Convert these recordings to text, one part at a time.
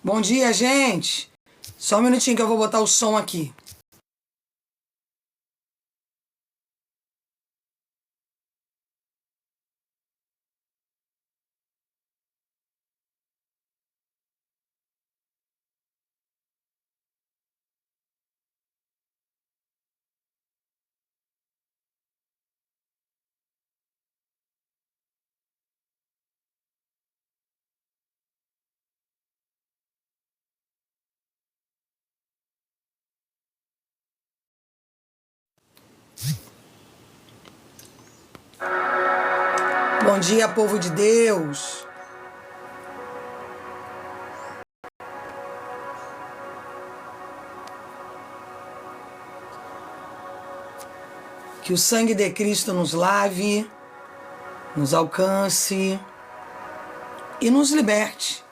Bom dia, gente! Só um minutinho que eu vou botar o som aqui. Bom dia, povo de Deus! Que o sangue de Cristo nos lave, nos alcance e nos liberte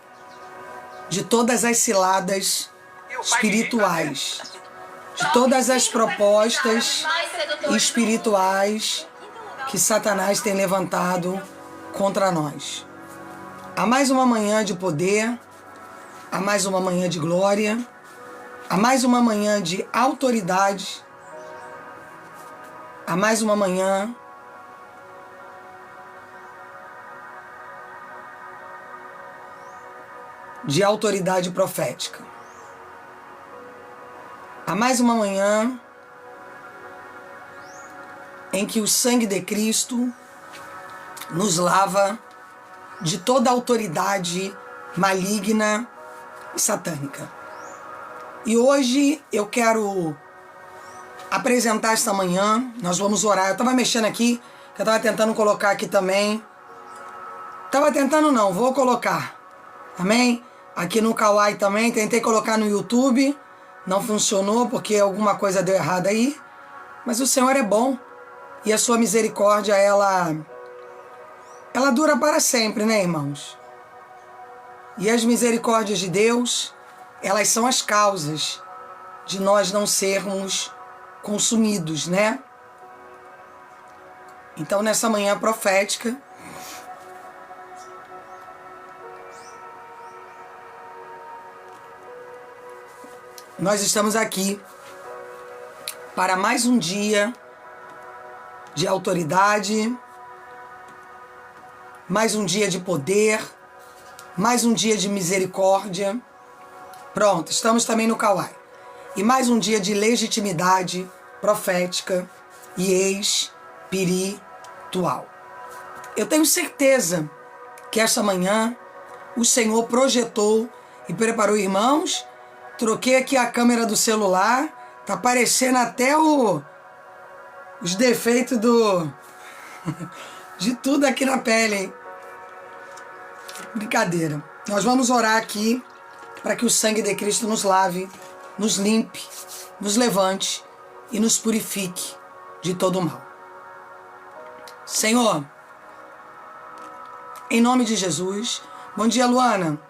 de todas as ciladas espirituais, de todas as propostas espirituais que Satanás tem levantado contra nós. Há mais uma manhã de poder, há mais uma manhã de glória, há mais uma manhã de autoridade, há mais uma manhã de autoridade profética. Há mais uma manhã em que o sangue de Cristo nos lava de toda autoridade maligna e satânica. E hoje eu quero apresentar esta manhã, nós vamos orar. Eu estava mexendo aqui, eu estava tentando colocar aqui também. Vou colocar. Amém? Aqui no Kawai também, tentei colocar no YouTube, não funcionou porque alguma coisa deu errado aí. Mas o Senhor é bom. E a sua misericórdia, ela dura para sempre, né, irmãos? E as misericórdias de Deus, elas são as causas de nós não sermos consumidos, né? Então, nessa manhã profética, nós estamos aqui para mais um dia de autoridade, mais um dia de poder, mais um dia de misericórdia. Pronto, estamos também no Kawai. E mais um dia de legitimidade profética e espiritual. Eu tenho certeza que esta manhã o Senhor projetou e preparou, irmãos. Troquei aqui a câmera do celular, tá aparecendo até os defeitos de tudo aqui na pele, hein? Brincadeira. Nós vamos orar aqui para que o sangue de Cristo nos lave, nos limpe, nos levante e nos purifique de todo o mal. Senhor, em nome de Jesus, bom dia, Luana.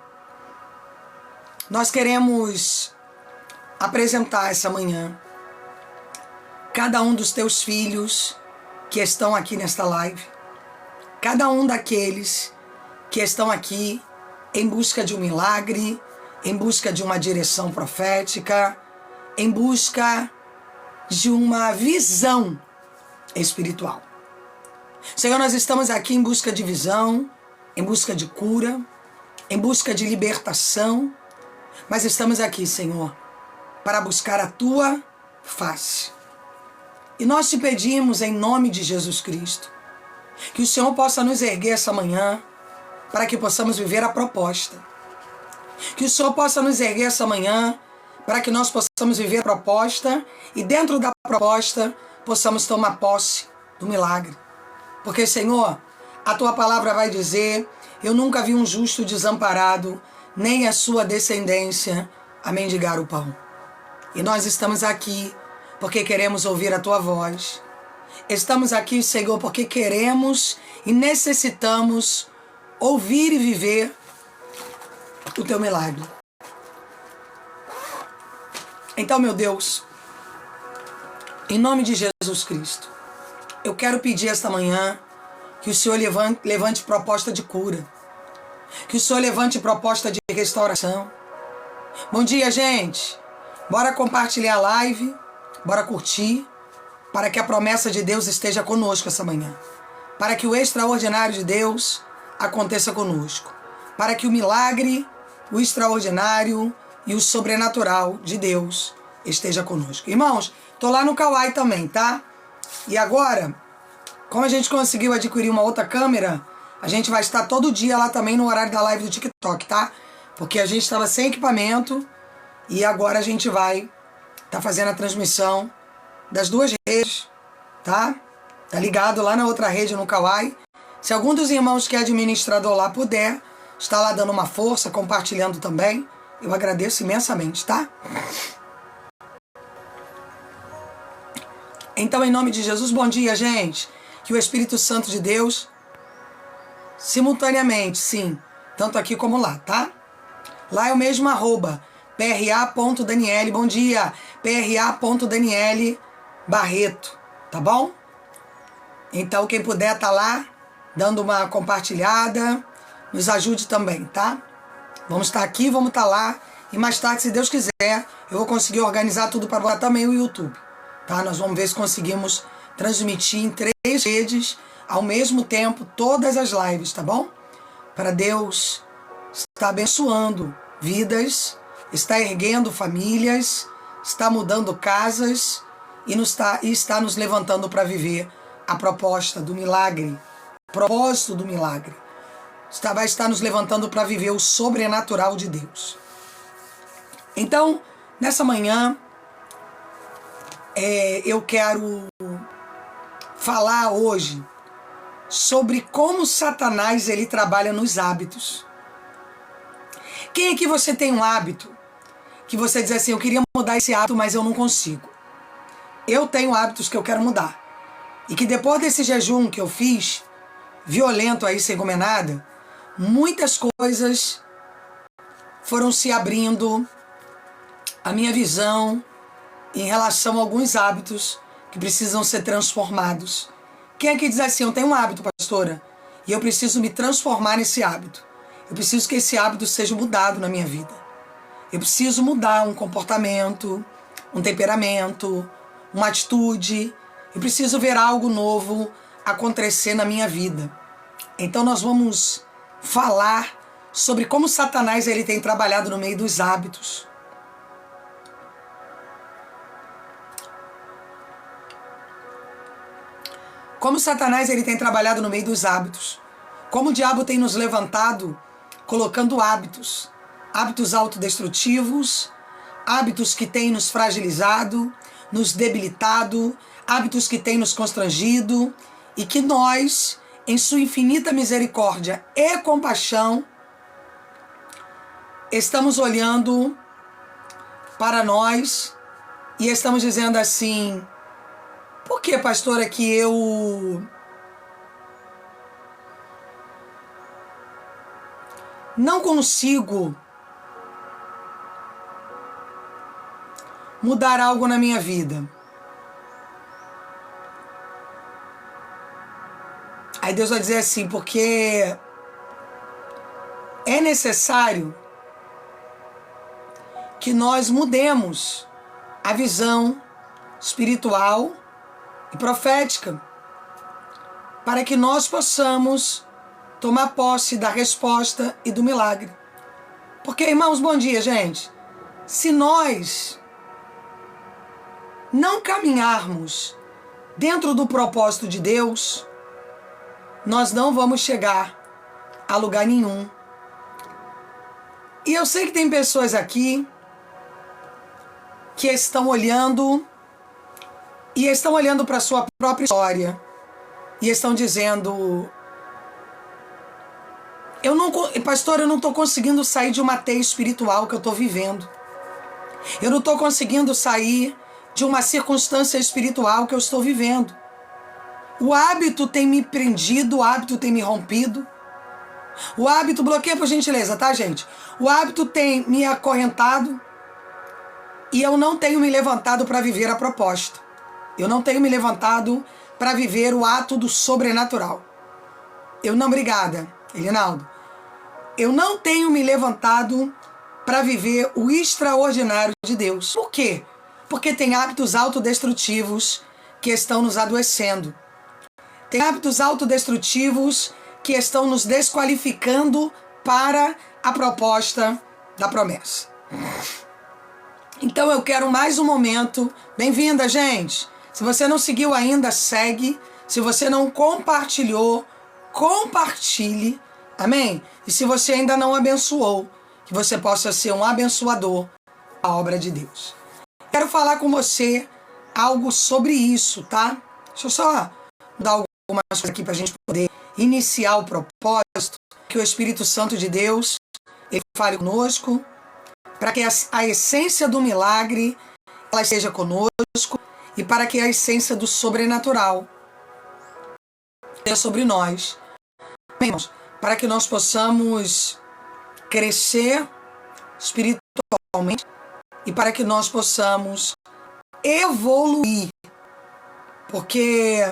Nós queremos apresentar essa manhã cada um dos teus filhos que estão aqui nesta live, cada um daqueles que estão aqui em busca de um milagre, em busca de uma direção profética, em busca de uma visão espiritual. Senhor, nós estamos aqui em busca de visão, em busca de cura, em busca de libertação, mas estamos aqui, Senhor, para buscar a tua face. E nós te pedimos, em nome de Jesus Cristo, que o Senhor possa nos erguer essa manhã para que possamos viver a proposta. Que o Senhor possa nos erguer essa manhã para que nós possamos viver a proposta e dentro da proposta possamos tomar posse do milagre. Porque, Senhor, a tua palavra vai dizer: eu nunca vi um justo desamparado, nem a sua descendência a mendigar o pão. E nós estamos aqui porque queremos ouvir a tua voz. Estamos aqui, Senhor, porque queremos e necessitamos ouvir e viver o teu milagre. Então, meu Deus, em nome de Jesus Cristo, eu quero pedir esta manhã que o Senhor levante proposta de cura, que o Senhor levante proposta de restauração, Bom dia, gente. Bora compartilhar a live, bora curtir, para que a promessa de Deus esteja conosco essa manhã. Para que o extraordinário de Deus aconteça conosco. Para que o milagre, o extraordinário e o sobrenatural de Deus esteja conosco. Irmãos, tô lá no Kawai também, tá? E agora, como a gente conseguiu adquirir uma outra câmera, a gente vai estar todo dia lá também no horário da live do TikTok, tá? Porque a gente estava sem equipamento e agora a gente vai estar fazendo a transmissão das duas redes, tá? Tá ligado lá na outra rede no Kawai. Se algum dos irmãos que é administrador lá puder, está lá dando uma força, compartilhando também, eu agradeço imensamente, tá? Então, em nome de Jesus, bom dia, gente. Que o Espírito Santo de Deus, simultaneamente, sim, tanto aqui como lá, tá? Lá é o mesmo @ pra.daniele, bom dia, pra.daniele Barreto, tá bom? Então, quem puder tá lá, dando uma compartilhada, nos ajude também, tá? Vamos estar aqui, vamos estar lá, e mais tarde, se Deus quiser, eu vou conseguir organizar tudo para botar também o YouTube, tá? Nós vamos ver se conseguimos transmitir em 3 redes, ao mesmo tempo, todas as lives, tá bom? Para Deus estar abençoando vidas, está erguendo famílias, está mudando casas e está nos levantando para viver a proposta do milagre, o propósito do milagre. Vai estar nos levantando para viver o sobrenatural de Deus. Então, nessa manhã, eu quero falar hoje sobre como Satanás ele trabalha nos hábitos. Quem aqui você tem um hábito que você diz assim, eu queria mudar esse hábito, mas eu não consigo. Eu tenho hábitos que eu quero mudar. E que depois desse jejum que eu fiz, violento aí, sem comer nada, muitas coisas foram se abrindo, a minha visão em relação a alguns hábitos que precisam ser transformados. Quem aqui diz assim, eu tenho um hábito, pastora, e eu preciso me transformar nesse hábito. Eu preciso que esse hábito seja mudado na minha vida. Eu preciso mudar um comportamento, um temperamento, uma atitude. Eu preciso ver algo novo acontecer na minha vida. Então nós vamos falar sobre como Satanás ele tem trabalhado no meio dos hábitos. Como Satanás ele tem trabalhado no meio dos hábitos. Como o diabo tem nos levantado colocando hábitos. Hábitos autodestrutivos, hábitos que têm nos fragilizado, nos debilitado, hábitos que têm nos constrangido e que nós, em sua infinita misericórdia e compaixão, estamos olhando para nós e estamos dizendo assim, por que, pastora, que eu não consigo mudar algo na minha vida? Aí Deus vai dizer assim, porque é necessário que nós mudemos a visão espiritual e profética para que nós possamos tomar posse da resposta e do milagre. Porque, irmãos, bom dia, gente. Se nós não caminharmos dentro do propósito de Deus, nós não vamos chegar a lugar nenhum. E eu sei que tem pessoas aqui que estão olhando para a sua própria história e estão dizendo, pastor, eu não estou conseguindo sair de uma teia espiritual que eu estou vivendo. Eu não estou conseguindo sair de uma circunstância espiritual que eu estou vivendo. O hábito tem me prendido, o hábito tem me rompido. O hábito, bloqueia por gentileza, tá, gente? O hábito tem me acorrentado e eu não tenho me levantado para viver a proposta. Eu não tenho me levantado para viver o ato do sobrenatural. Obrigada, Elinaldo. Eu não tenho me levantado para viver o extraordinário de Deus. Por quê? Porque tem hábitos autodestrutivos que estão nos adoecendo. Tem hábitos autodestrutivos que estão nos desqualificando para a proposta da promessa. Então eu quero mais um momento. Bem-vinda, gente! Se você não seguiu ainda, segue. Se você não compartilhou, compartilhe. Amém? E se você ainda não abençoou, que você possa ser um abençoador da obra de Deus. Quero falar com você algo sobre isso, tá? Deixa eu só dar algumas coisas aqui para a gente poder iniciar o propósito, que o Espírito Santo de Deus ele fale conosco, para que a essência do milagre ela esteja conosco e para que a essência do sobrenatural esteja sobre nós. Irmãos, para que nós possamos crescer espiritualmente e para que nós possamos evoluir. Porque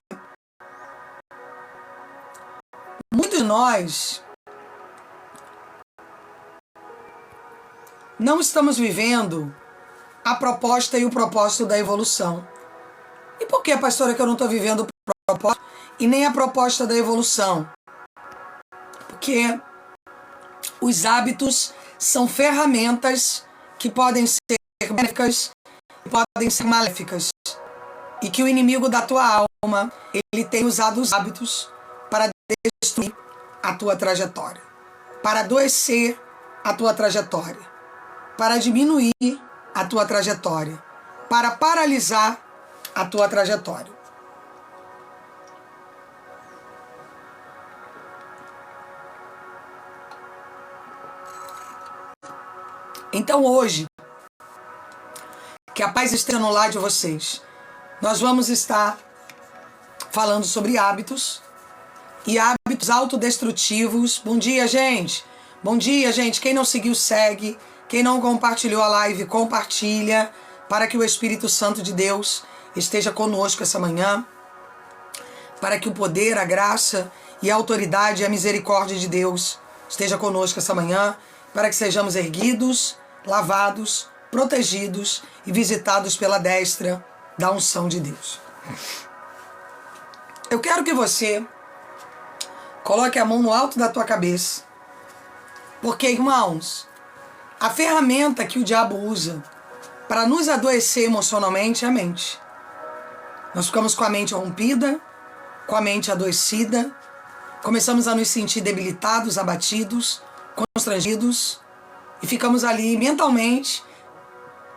muitos de nós não estamos vivendo a proposta e o propósito da evolução. E por que, pastora, que eu não estou vivendo o propósito e nem a proposta da evolução? Porque os hábitos são ferramentas que podem ser benéficas e podem ser maléficas. E que o inimigo da tua alma, ele tem usado os hábitos para destruir a tua trajetória, para adoecer a tua trajetória, para diminuir a tua trajetória, para paralisar a tua trajetória. Então hoje, que a paz esteja no lar de vocês, nós vamos estar falando sobre hábitos e hábitos autodestrutivos. Bom dia, gente! Bom dia, gente! Quem não seguiu, segue. Quem não compartilhou a live, compartilha, para que o Espírito Santo de Deus esteja conosco essa manhã, para que o poder, a graça e a autoridade e a misericórdia de Deus esteja conosco essa manhã, para que sejamos erguidos, lavados, protegidos e visitados pela destra da unção de Deus. Eu quero que você coloque a mão no alto da tua cabeça, porque, irmãos, a ferramenta que o diabo usa para nos adoecer emocionalmente é a mente. Nós ficamos com a mente rompida, com a mente adoecida, começamos a nos sentir debilitados, abatidos, constrangidos e ficamos ali mentalmente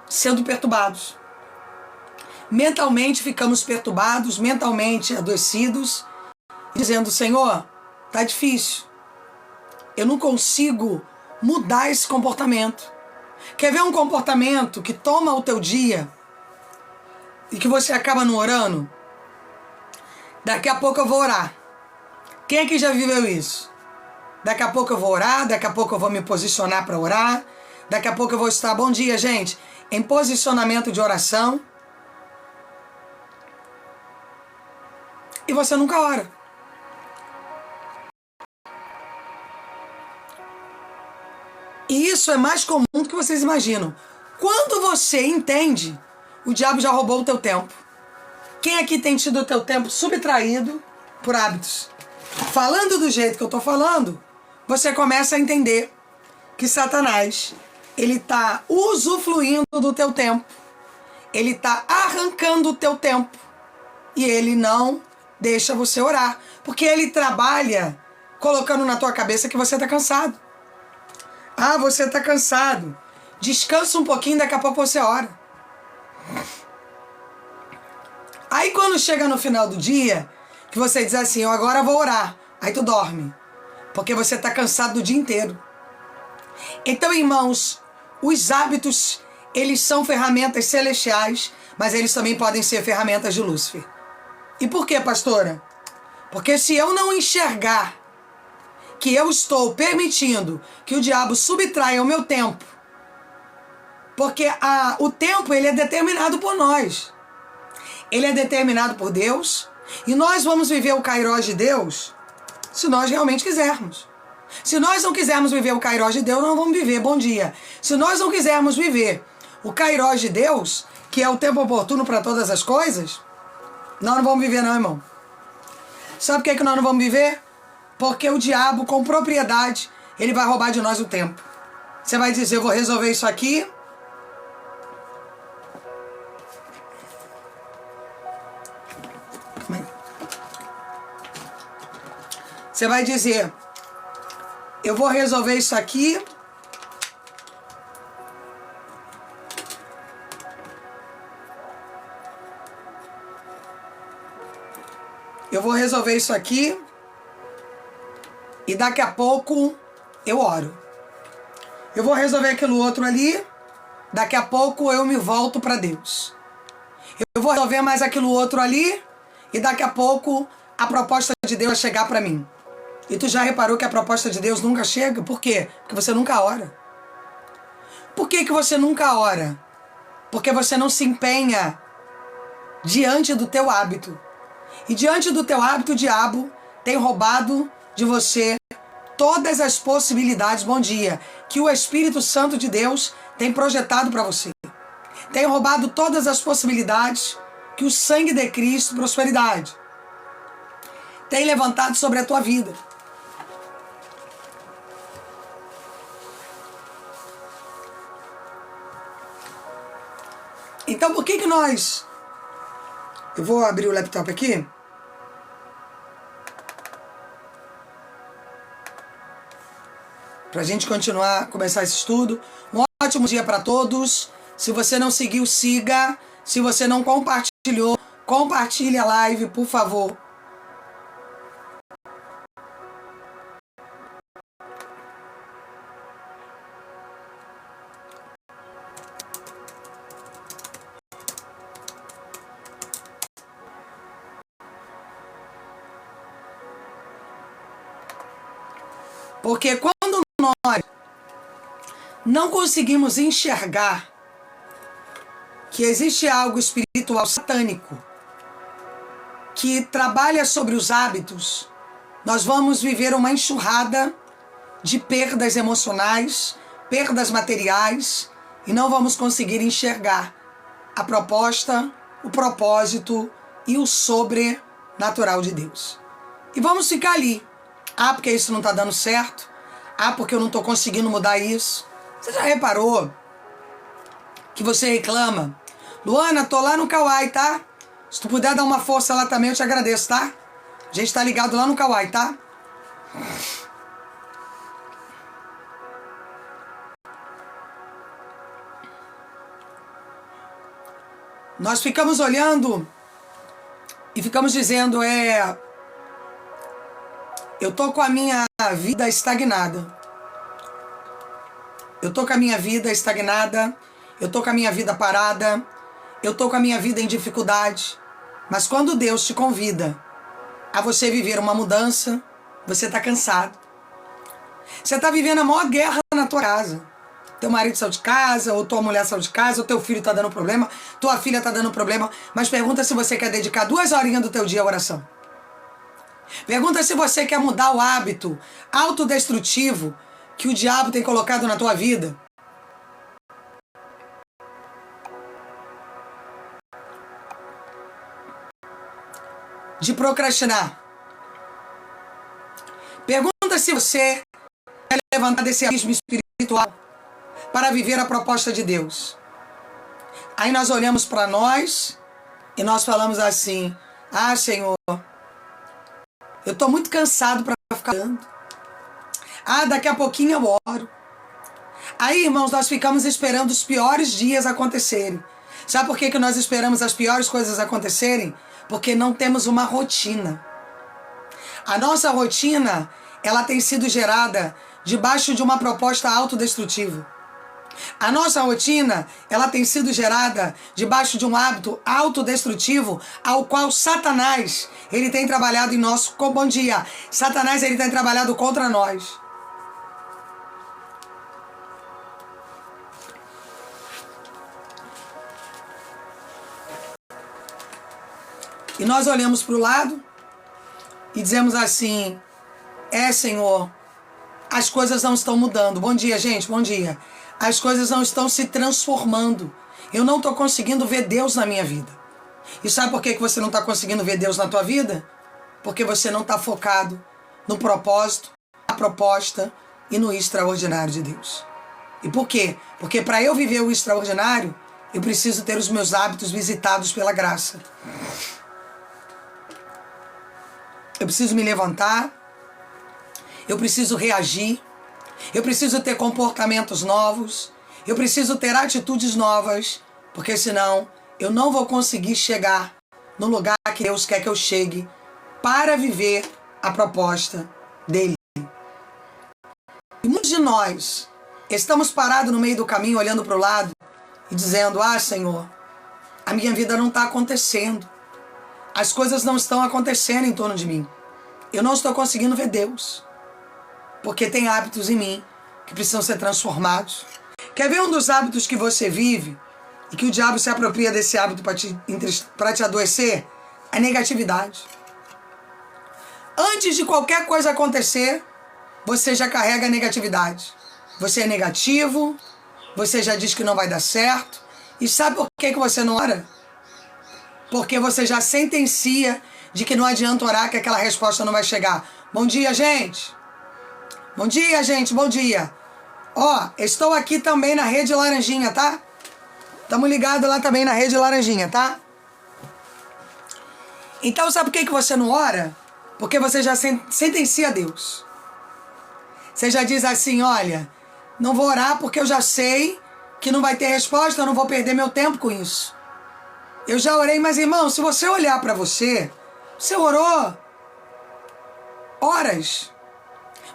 sendo perturbados. Mentalmente ficamos perturbados, mentalmente adoecidos, dizendo: Senhor, tá difícil, eu não consigo mudar esse comportamento. Quer ver um comportamento que toma o teu dia e que você acaba não orando? Daqui a pouco eu vou orar. Quem aqui já viveu isso? Daqui a pouco eu vou orar, daqui a pouco eu vou me posicionar para orar, daqui a pouco eu vou estar, bom dia, gente, em posicionamento de oração. E você nunca ora. E isso é mais comum do que vocês imaginam. Quando você entende, o diabo já roubou o teu tempo. Quem aqui tem tido o teu tempo subtraído por hábitos? Falando do jeito que eu estou falando, você começa a entender que Satanás, ele está usufruindo do teu tempo. Ele está arrancando o teu tempo. E ele não deixa você orar. Porque ele trabalha colocando na tua cabeça que você está cansado. Ah, você está cansado. Descansa um pouquinho, daqui a pouco você ora. Aí quando chega no final do dia, que você diz assim, eu agora vou orar. Aí tu dorme. Porque você está cansado do dia inteiro. Então, irmãos, os hábitos, eles são ferramentas celestiais, mas eles também podem ser ferramentas de Lúcifer. E por quê, pastora? Porque se eu não enxergar que eu estou permitindo que o diabo subtraia o meu tempo, porque o tempo ele é determinado por nós. Ele é determinado por Deus, e nós vamos viver o Kairos de Deus se nós realmente quisermos. Se nós não quisermos viver o Kairós de Deus, não vamos viver. Bom dia. Se nós não quisermos viver o Kairós de Deus, que é o tempo oportuno para todas as coisas, nós não vamos viver não, irmão. Sabe por que nós não vamos viver? Porque o diabo, com propriedade, ele vai roubar de nós o tempo. Você vai dizer, eu vou resolver isso aqui. Você vai dizer, eu vou resolver isso aqui. Eu vou resolver isso aqui. E daqui a pouco eu oro. Eu vou resolver aquilo outro ali. Daqui a pouco eu me volto para Deus. Eu vou resolver mais aquilo outro ali. E daqui a pouco a proposta de Deus vai chegar para mim. E tu já reparou que a proposta de Deus nunca chega? Por quê? Porque você nunca ora. Por que você nunca ora? Porque você não se empenha diante do teu hábito. E diante do teu hábito, o diabo tem roubado de você todas as possibilidades, bom dia, que o Espírito Santo de Deus tem projetado para você. Tem roubado todas as possibilidades que o sangue de Cristo, prosperidade, tem levantado sobre a tua vida. Então por que nós... Eu vou abrir o laptop aqui. Pra gente começar esse estudo. Um ótimo dia para todos. Se você não seguiu, siga. Se você não compartilhou, compartilhe a live, por favor. Porque quando nós não conseguimos enxergar que existe algo espiritual satânico que trabalha sobre os hábitos, nós vamos viver uma enxurrada de perdas emocionais, perdas materiais, e não vamos conseguir enxergar a proposta, o propósito e o sobrenatural de Deus. E vamos ficar ali. Ah, porque isso não está dando certo. Ah, porque eu não estou conseguindo mudar isso. Você já reparou que você reclama? Luana, tô lá no Kauai, tá? Se tu puder dar uma força lá também, eu te agradeço, tá? A gente tá ligado lá no Kauai, tá? Nós ficamos olhando e ficamos dizendo, eu tô com a minha vida estagnada. Eu tô com a minha vida estagnada. Eu tô com a minha vida parada. Eu tô com a minha vida em dificuldade. Mas quando Deus te convida a você viver uma mudança, você tá cansado. Você tá vivendo a maior guerra na tua casa. Teu marido saiu de casa, ou tua mulher saiu de casa, ou teu filho tá dando problema, tua filha tá dando problema. Mas pergunta se você quer dedicar 2 horinhas do teu dia à oração. Pergunta se você quer mudar o hábito autodestrutivo que o diabo tem colocado na tua vida. De procrastinar. Pergunta se você quer levantar desse abismo espiritual para viver a proposta de Deus. Aí nós olhamos para nós e nós falamos assim, ah, Senhor, eu estou muito cansado para ficar orando. Ah, daqui a pouquinho eu oro. Aí, irmãos, nós ficamos esperando os piores dias acontecerem. Sabe por que nós esperamos as piores coisas acontecerem? Porque não temos uma rotina. A nossa rotina, ela tem sido gerada debaixo de uma proposta autodestrutiva. A nossa rotina, ela tem sido gerada debaixo de um hábito autodestrutivo ao qual Satanás, ele tem trabalhado em nosso... Bom dia. Satanás, ele tem trabalhado contra nós. E nós olhamos para o lado e dizemos assim, Senhor, as coisas não estão mudando. Bom dia, gente, bom dia. As coisas não estão se transformando. Eu não estou conseguindo ver Deus na minha vida. E sabe por que você não está conseguindo ver Deus na tua vida? Porque você não está focado no propósito, na proposta e no extraordinário de Deus. E por quê? Porque para eu viver o extraordinário, eu preciso ter os meus hábitos visitados pela graça. Eu preciso me levantar, eu preciso reagir, eu preciso ter comportamentos novos, eu preciso ter atitudes novas, porque senão eu não vou conseguir chegar no lugar que Deus quer que eu chegue para viver a proposta dele. E muitos de nós estamos parados no meio do caminho, olhando para o lado e dizendo: ah, Senhor, a minha vida não está acontecendo. As coisas não estão acontecendo em torno de mim. Eu não estou conseguindo ver Deus. Porque tem hábitos em mim que precisam ser transformados. Quer ver um dos hábitos que você vive e que o diabo se apropria desse hábito para te adoecer? A negatividade. Antes de qualquer coisa acontecer, você já carrega a negatividade. Você é negativo, você já diz que não vai dar certo. E sabe por que você não ora? Porque você já sentencia de que não adianta orar, que aquela resposta não vai chegar. Bom dia, gente. Bom dia, gente. Bom dia. Ó, estou aqui também na Rede Laranjinha, tá? Estamos ligados lá também na Rede Laranjinha, tá? Então, sabe por que você não ora? Porque você já sentencia Deus. Você já diz assim: olha, não vou orar porque eu já sei que não vai ter resposta, eu não vou perder meu tempo com isso. Eu já orei, mas irmão, se você olhar para você, você orou horas,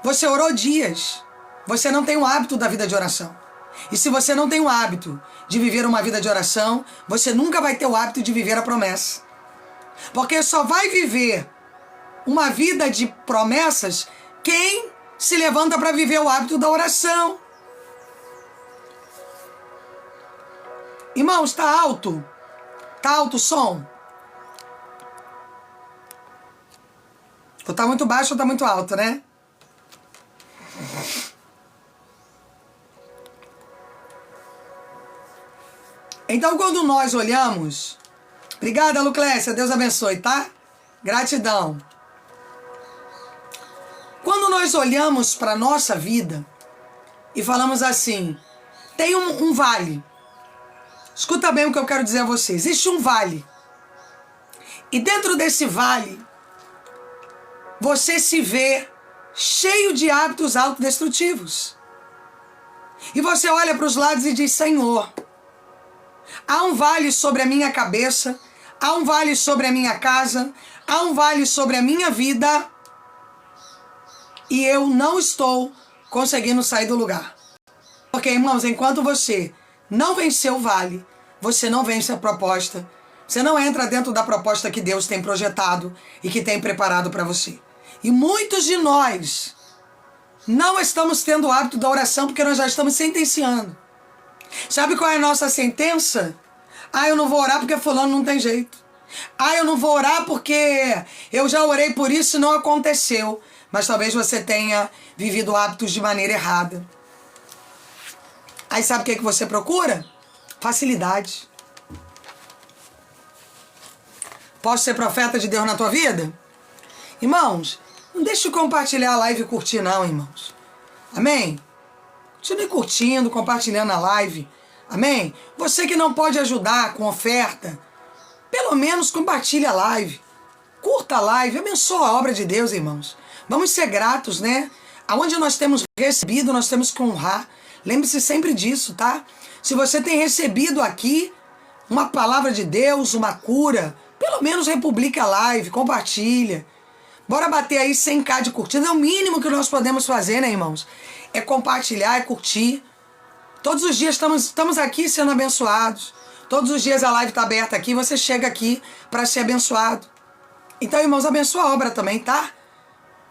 você orou dias, você não tem o hábito da vida de oração. E se você não tem o hábito de viver uma vida de oração, você nunca vai ter o hábito de viver a promessa. Porque só vai viver uma vida de promessas quem se levanta para viver o hábito da oração. Irmãos, está alto? Está alto o som? Ou está muito baixo ou está muito alto, né? Então, quando nós olhamos... Obrigada, Luclécia. Deus abençoe, tá? Gratidão. Quando nós olhamos para a nossa vida e falamos assim, tem um vale. Escuta bem o que eu quero dizer a você. Existe um vale. E dentro desse vale, você se vê cheio de hábitos autodestrutivos. E você olha para os lados e diz: Senhor, há um vale sobre a minha cabeça, há um vale sobre a minha casa, há um vale sobre a minha vida, e eu não estou conseguindo sair do lugar. Porque, irmãos, enquanto você não vencer o vale, você não vence a proposta, você não entra dentro da proposta que Deus tem projetado e que tem preparado para você. E muitos de nós não estamos tendo o hábito da oração porque nós já estamos sentenciando. Sabe qual é a nossa sentença? Ah, eu não vou orar porque fulano não tem jeito. Ah, eu não vou orar porque eu já orei por isso e não aconteceu. Mas talvez você tenha vivido hábitos de maneira errada. Aí sabe o que você procura? Facilidade. Posso ser profeta de Deus na tua vida? Irmãos, não deixe de compartilhar a live e curtir não, irmãos. Amém? Continue curtindo, compartilhando a live. Amém? Você que não pode ajudar com oferta, pelo menos compartilhe a live. Curta a live, abençoa a obra de Deus, irmãos. Vamos ser gratos, né? Aonde nós temos recebido, nós temos que honrar. Lembre-se sempre disso, tá? Se você tem recebido aqui uma palavra de Deus, uma cura, pelo menos republique a live, compartilha. Bora bater aí 100k de curtida. É o mínimo que nós podemos fazer, né, irmãos? É compartilhar, é curtir. Todos os dias estamos aqui sendo abençoados. Todos os dias a live está aberta aqui. Você chega aqui para ser abençoado. Então, irmãos, abençoa a obra também, tá?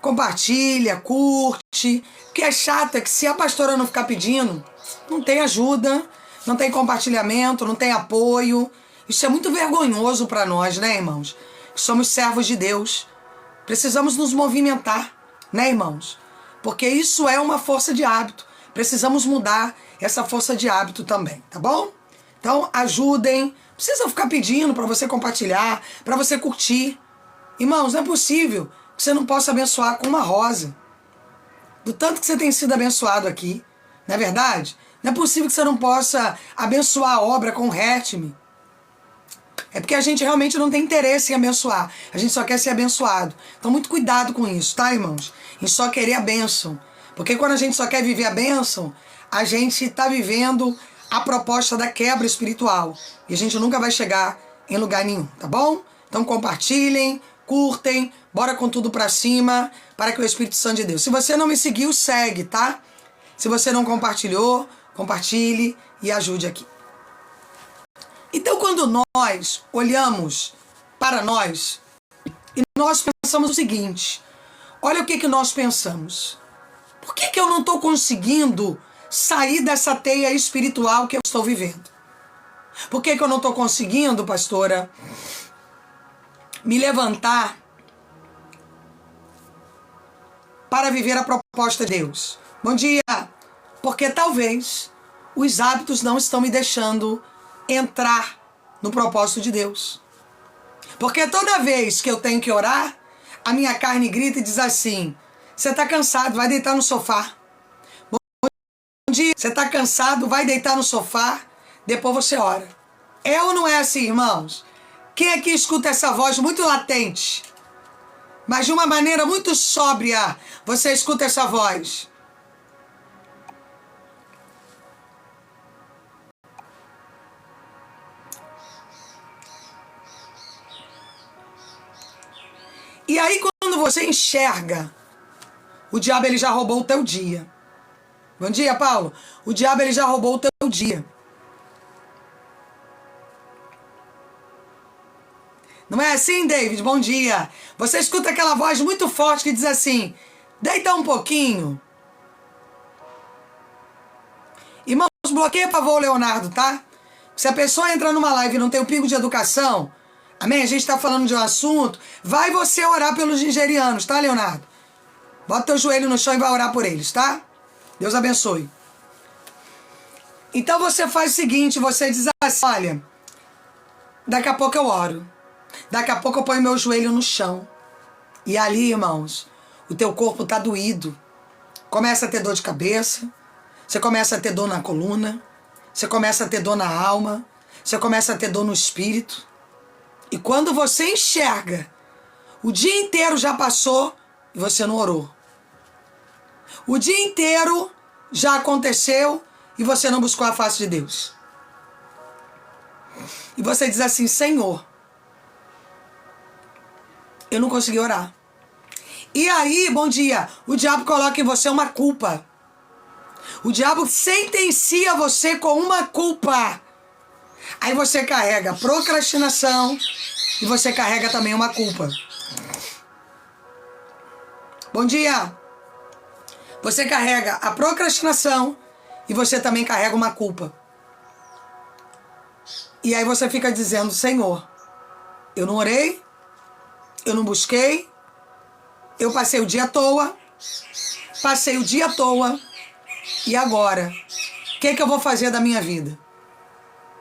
Compartilha, curte. O que é chato é que se a pastora não ficar pedindo, não tem ajuda, não tem compartilhamento, não tem apoio. Isso é muito vergonhoso para nós, né, irmãos? Somos servos de Deus. Precisamos nos movimentar, né, irmãos? porque isso é uma força de hábito. Precisamos mudar essa força de hábito também, tá bom? Então, ajudem. Não precisa ficar pedindo para você compartilhar, para você curtir. Irmãos, não é possível que você não possa abençoar com uma rosa. Do tanto que você tem sido abençoado aqui, não é verdade? Não é possível que você não possa abençoar a obra com Hurt-me. É porque a gente realmente não tem interesse em abençoar. A gente só quer ser abençoado. Então, muito cuidado com isso, tá, irmãos? Em só querer a bênção. Porque quando a gente só quer viver a bênção, a gente está vivendo a proposta da quebra espiritual. E a gente nunca vai chegar em lugar nenhum, tá bom? Então, compartilhem, curtem, bora com tudo pra cima, para que o Espírito Santo de Deus. Se você não me seguiu, segue, tá? Se você não compartilhou, compartilhe e ajude aqui. Então, quando nós olhamos para nós e nós pensamos o seguinte, olha o que nós pensamos. Por que eu não estou conseguindo sair dessa teia espiritual que eu estou vivendo? Por que eu não estou conseguindo, pastora, me levantar para viver a proposta de Deus? Bom dia! Porque talvez os hábitos não estão me deixando entrar no propósito de Deus. Porque toda vez que eu tenho que orar, a minha carne grita e diz assim, você está cansado, vai deitar no sofá. Bom dia, você está cansado, vai deitar no sofá, depois você ora. É ou não é assim, irmãos? Quem aqui escuta essa voz muito latente, mas de uma maneira muito sóbria, você escuta essa voz? E aí, quando você enxerga, o diabo ele já roubou o teu dia. Bom dia, Paulo. O diabo ele já roubou o teu dia. Não é assim, David? Bom dia. Você escuta aquela voz muito forte que diz assim, deita um pouquinho. Irmãos, bloqueia para favor, Leonardo, tá? Se a pessoa entra numa live e não tem o pingo de educação, amém? A gente está falando de um assunto, vai você orar pelos nigerianos, tá, Leonardo? Bota teu joelho no chão e vai orar por eles, tá? Deus abençoe. Então você faz o seguinte, você diz assim, olha, daqui a pouco eu oro. Daqui a pouco eu ponho meu joelho no chão. E ali, irmãos, o teu corpo tá doído. Começa a ter dor de cabeça. Você começa a ter dor na coluna. Você começa a ter dor na alma. Você começa a ter dor no espírito. E quando você enxerga, o dia inteiro já passou e você não orou. O dia inteiro já aconteceu e você não buscou a face de Deus. E você diz assim, Senhor, eu não consegui orar. E aí, bom dia, o diabo coloca em você uma culpa. O diabo sentencia você com uma culpa. Aí você carrega procrastinação e você carrega também uma culpa. Bom dia. Você carrega a procrastinação e você também carrega uma culpa. E aí você fica dizendo, Senhor, eu não orei, eu não busquei, eu passei o dia à toa, e agora? O que eu vou fazer da minha vida?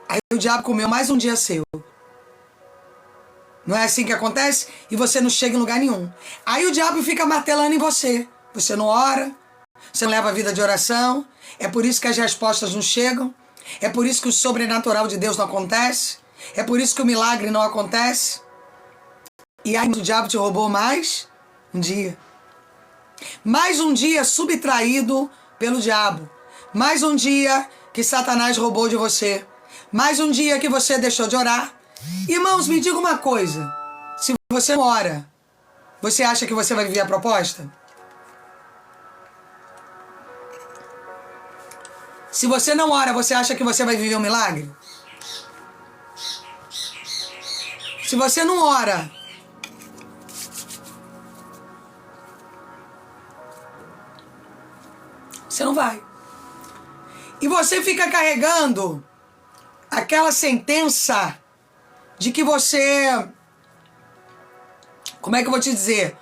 Aí o diabo comeu mais um dia seu. Não é assim que acontece? E você não chega em lugar nenhum. Aí o diabo fica martelando em você. Você não ora, você não leva a vida de oração. É por isso que as respostas não chegam. É por isso que o sobrenatural de Deus não acontece. É por isso que o milagre não acontece. E aí o diabo te roubou mais um dia. Mais um dia subtraído pelo diabo. Mais um dia que Satanás roubou de você. Mais um dia que você deixou de orar. Irmãos, me diga uma coisa. Se você não ora, você acha que você vai viver a proposta? Se você não ora, você acha que você vai viver um milagre? Se você não ora, você não vai. E você fica carregando aquela sentença de que você... Como é que eu vou te dizer?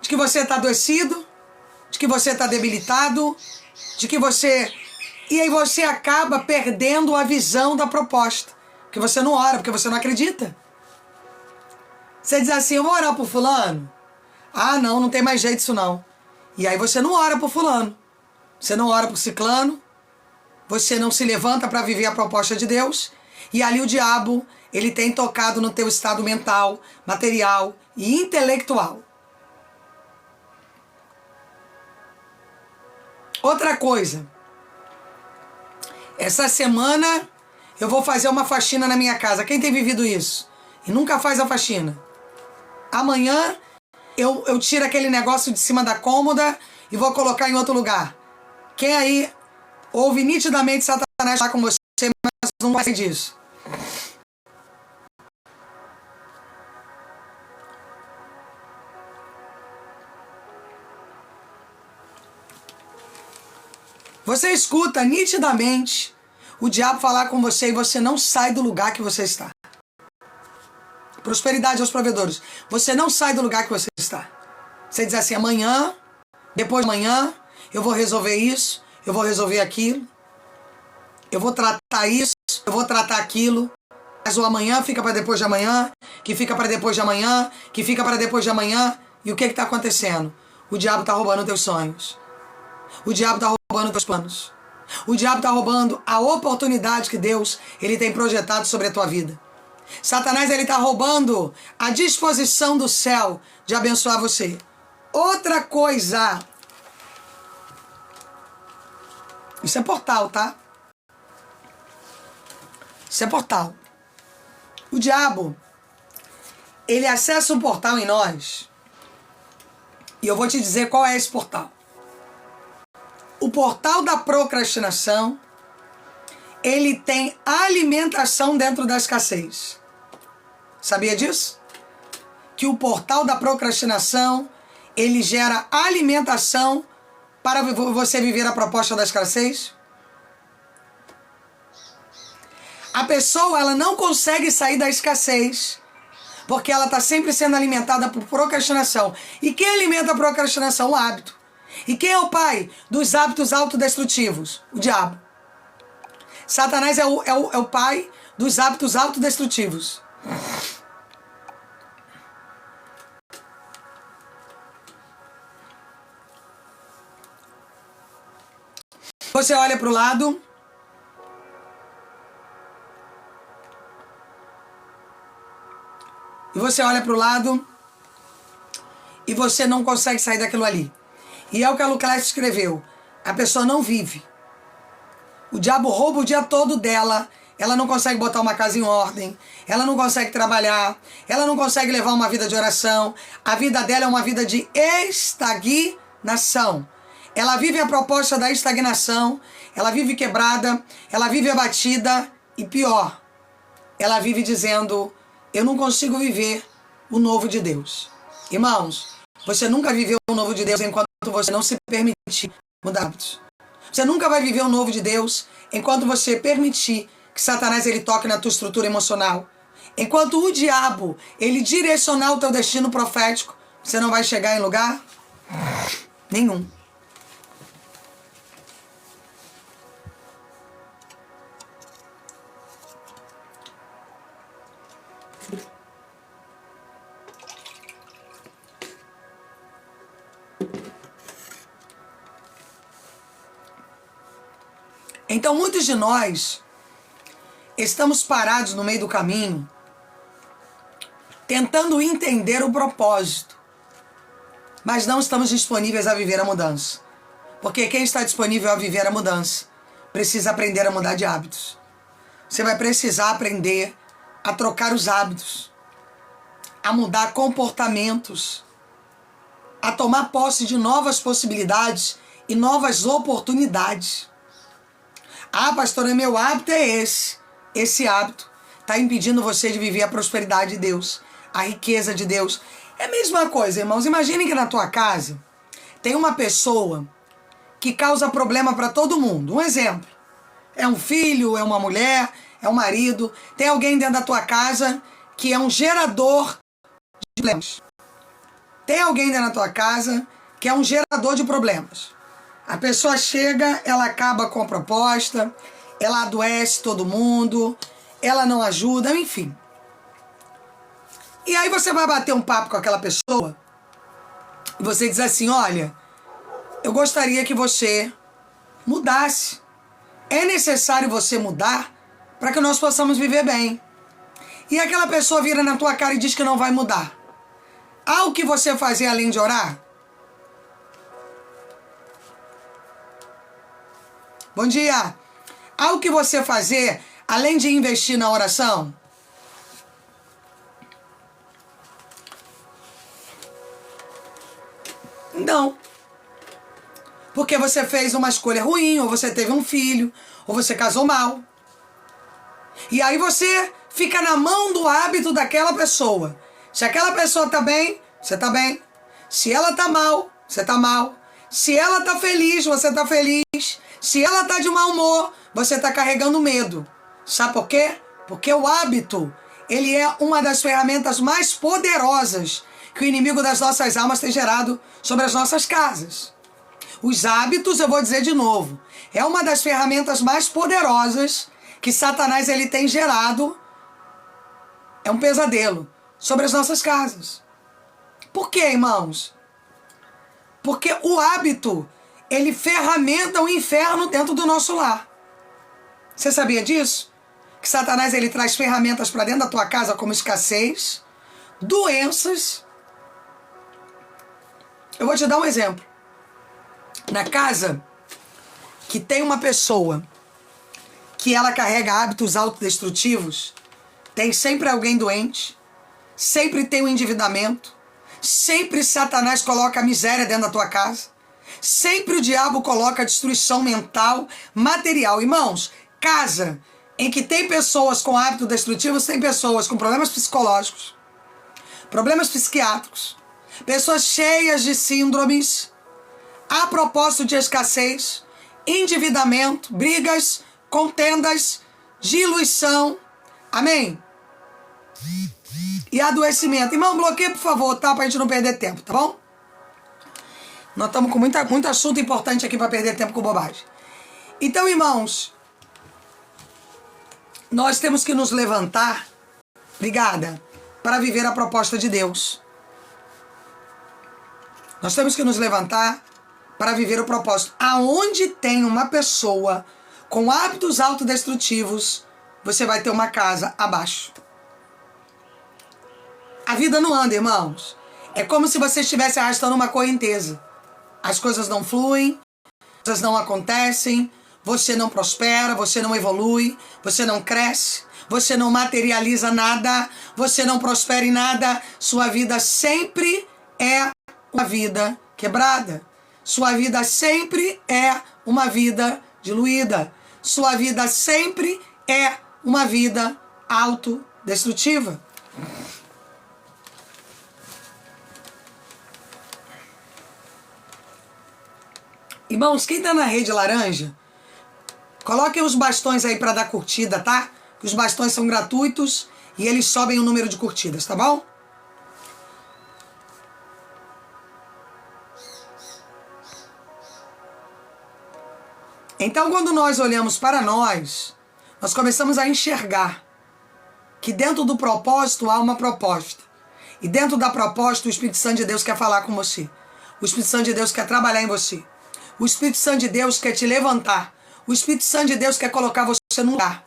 De que você está adoecido, de que você está debilitado, de que você... E aí você acaba perdendo a visão da proposta. Porque você não ora, porque você não acredita. Você diz assim, eu vou orar por fulano. Ah, não tem mais jeito isso não. E aí você não ora por fulano. Você não ora por ciclano. Você não se levanta para viver a proposta de Deus. E ali o diabo, ele tem tocado no teu estado mental, material e intelectual. Outra coisa. Essa semana eu vou fazer uma faxina na minha casa. Quem tem vivido isso? E nunca faz a faxina. Amanhã eu tiro aquele negócio de cima da cômoda e vou colocar em outro lugar. Quem aí ouve nitidamente Satanás lá com você, mas não vai disso. Você escuta nitidamente o diabo falar com você e você não sai do lugar que você está. Prosperidade aos provedores. Você não sai do lugar que você está. Você diz assim, amanhã, depois de amanhã, eu vou resolver isso, eu vou resolver aquilo, eu vou tratar isso, eu vou tratar aquilo, mas o amanhã fica para depois de amanhã, que fica para depois de amanhã, que fica para depois de amanhã. E o que está acontecendo? O diabo está roubando teus sonhos. O diabo está roubando teus planos. O diabo está roubando a oportunidade que Deus ele tem projetado sobre a tua vida. Satanás ele está roubando a disposição do céu de abençoar você. Outra coisa. Isso é portal, tá? Isso é portal. O diabo, ele acessa um portal em nós. E eu vou te dizer qual é esse portal. O portal da procrastinação, ele tem alimentação dentro da escassez. Sabia disso? Que o portal da procrastinação, ele gera alimentação para você viver a proposta da escassez. A pessoa, ela não consegue sair da escassez, porque ela está sempre sendo alimentada por procrastinação. E quem alimenta a procrastinação? O hábito. E quem é o pai dos hábitos autodestrutivos? O diabo. Satanás é o pai dos hábitos autodestrutivos. Você olha para o lado. E você olha para o lado. E você não consegue sair daquilo ali. E é o que a Lucrécia escreveu. A pessoa não vive. O diabo rouba o dia todo dela. Ela não consegue botar uma casa em ordem. Ela não consegue trabalhar. Ela não consegue levar uma vida de oração. A vida dela é uma vida de estagnação. Ela vive a proposta da estagnação. Ela vive quebrada. Ela vive abatida. E pior, ela vive dizendo, eu não consigo viver o novo de Deus. Irmãos, você nunca viveu o novo de Deus enquanto você não se permitir mudar hábitos. Você nunca vai viver o novo de Deus enquanto você permitir que Satanás ele toque na tua estrutura emocional. Enquanto o diabo ele direcionar o teu destino profético, você não vai chegar em lugar nenhum. Então muitos de nós estamos parados no meio do caminho, tentando entender o propósito, mas não estamos disponíveis a viver a mudança. Porque quem está disponível a viver a mudança precisa aprender a mudar de hábitos. Você vai precisar aprender a trocar os hábitos, a mudar comportamentos, a tomar posse de novas possibilidades e novas oportunidades. Ah, pastora, meu hábito é esse. Esse hábito está impedindo você de viver a prosperidade de Deus, a riqueza de Deus. É a mesma coisa, irmãos. Imaginem que na tua casa tem uma pessoa que causa problema para todo mundo. Um exemplo. É um filho, é uma mulher, é um marido. Tem alguém dentro da tua casa que é um gerador de problemas. Tem alguém dentro da tua casa que é um gerador de problemas. A pessoa chega, ela acaba com a proposta, ela adoece todo mundo, ela não ajuda, enfim. E aí você vai bater um papo com aquela pessoa e você diz assim, olha, eu gostaria que você mudasse. É necessário você mudar para que nós possamos viver bem. E aquela pessoa vira na tua cara e diz que não vai mudar. Há o que você fazer além de orar? Bom dia. Há o que você fazer além de investir na oração? Não. Porque você fez uma escolha ruim, ou você teve um filho, ou você casou mal. E aí você fica na mão do hábito daquela pessoa. Se aquela pessoa tá bem, você tá bem. Se ela tá mal, você tá mal. Se ela tá feliz, você tá feliz. Se ela tá de mau humor, você tá carregando medo. Sabe por quê? Porque o hábito, ele é uma das ferramentas mais poderosas que o inimigo das nossas almas tem gerado sobre as nossas casas. Os hábitos, eu vou dizer de novo, é uma das ferramentas mais poderosas que Satanás ele tem gerado. É um pesadelo sobre as nossas casas. Por quê, irmãos? Porque o hábito, ele ferramenta o inferno dentro do nosso lar. Você sabia disso? Que Satanás ele traz ferramentas para dentro da tua casa como escassez, doenças. Eu vou te dar um exemplo. Na casa que tem uma pessoa que ela carrega hábitos autodestrutivos, tem sempre alguém doente, sempre tem um endividamento, sempre Satanás coloca a miséria dentro da tua casa, sempre o diabo coloca a destruição mental, material. Irmãos, casa em que tem pessoas com hábitos destrutivos, tem pessoas com problemas psicológicos, problemas psiquiátricos, pessoas cheias de síndromes, a propósito de escassez, endividamento, brigas, contendas, diluição, amém? E adoecimento. Irmão, bloqueia por favor, tá? Pra gente não perder tempo, tá bom? Nós estamos com muito assunto importante aqui para perder tempo com bobagem. Então, irmãos, nós temos que nos levantar, obrigada, para viver a proposta de Deus. Nós temos que nos levantar para viver o propósito. Aonde tem uma pessoa com hábitos autodestrutivos, você vai ter uma casa abaixo. A vida não anda, irmãos. É como se você estivesse arrastando uma correnteza. As coisas não fluem, as coisas não acontecem, você não prospera, você não evolui, você não cresce, você não materializa nada, você não prospera em nada. Sua vida sempre é uma vida quebrada. Sua vida sempre é uma vida diluída. Sua vida sempre é uma vida autodestrutiva. Irmãos, quem tá na rede laranja, coloquem os bastões aí para dar curtida, tá? Que os bastões são gratuitos e eles sobem o número de curtidas, tá bom? Então, quando nós olhamos para nós começamos a enxergar que dentro do propósito há uma proposta. E dentro da proposta, o Espírito Santo de Deus quer falar com você. O Espírito Santo de Deus quer trabalhar em você. O Espírito Santo de Deus quer te levantar. O Espírito Santo de Deus quer colocar você no lugar.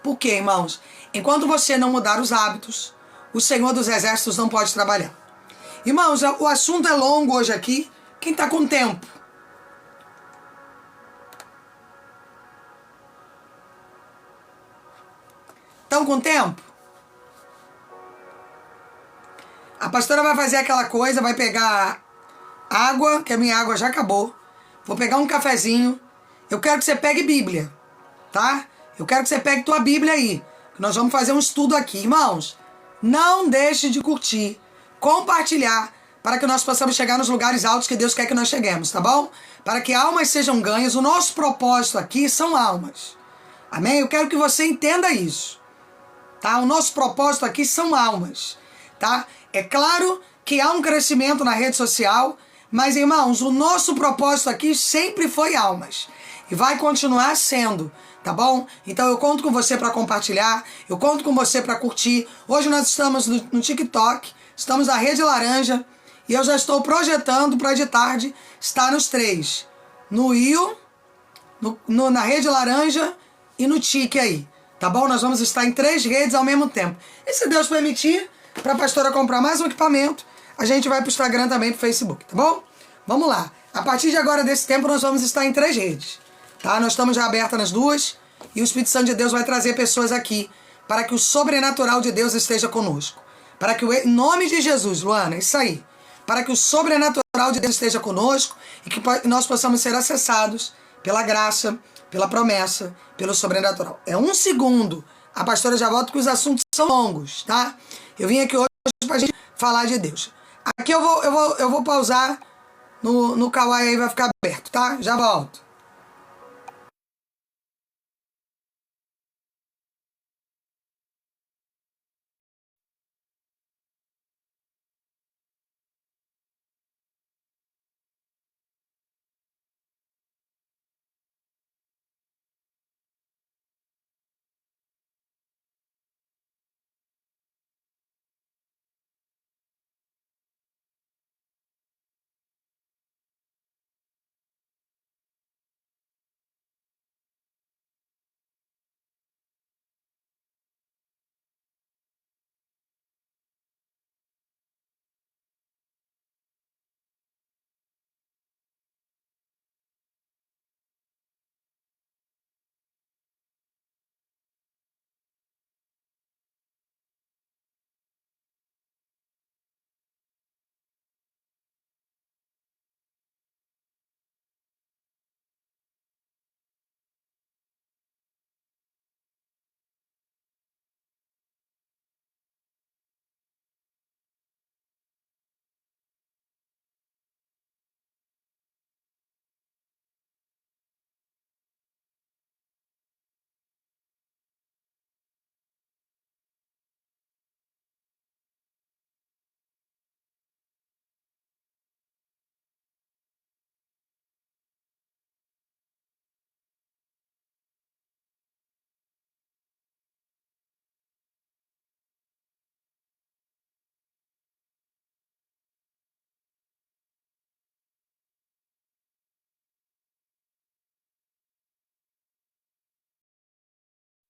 Por quê, irmãos? Enquanto você não mudar os hábitos, o Senhor dos Exércitos não pode trabalhar. Irmãos, o assunto é longo hoje aqui. Quem está com tempo? Estão com tempo? A pastora vai fazer aquela coisa, vai pegar água, que a minha água já acabou. Vou pegar um cafezinho. Eu quero que você pegue Bíblia, tá? Eu quero que você pegue tua Bíblia aí. Nós vamos fazer um estudo aqui. Irmãos, não deixe de curtir, compartilhar, para que nós possamos chegar nos lugares altos que Deus quer que nós cheguemos, tá bom? Para que almas sejam ganhas. O nosso propósito aqui são almas. Amém? Eu quero que você entenda isso. Tá? O nosso propósito aqui são almas, tá? É claro que há um crescimento na rede social, Mas, irmãos, o nosso propósito aqui sempre foi almas. E vai continuar sendo, tá bom? Então eu conto com você para compartilhar, eu conto com você para curtir. Hoje nós estamos no TikTok, estamos na Rede Laranja, e eu já estou projetando para de tarde estar nos 3. No Rio, na Rede Laranja e no Tique aí, tá bom? Nós vamos estar em 3 redes ao mesmo tempo. E se Deus permitir, para a pastora comprar mais um equipamento, a gente vai para o Instagram também, para o Facebook, tá bom? Vamos lá. A partir de agora, desse tempo, nós vamos estar em 3 redes, tá? Nós estamos já abertas nas 2 e o Espírito Santo de Deus vai trazer pessoas aqui para que o sobrenatural de Deus esteja conosco. Para que em nome de Jesus, Luana, isso aí. Para que o sobrenatural de Deus esteja conosco e que nós possamos ser acessados pela graça, pela promessa, pelo sobrenatural. É 1 segundo. A pastora já volta, que os assuntos são longos, tá? Eu vim aqui hoje para a gente falar de Deus. Aqui eu vou pausar no Kawaii aí, vai ficar aberto, tá? Já volto.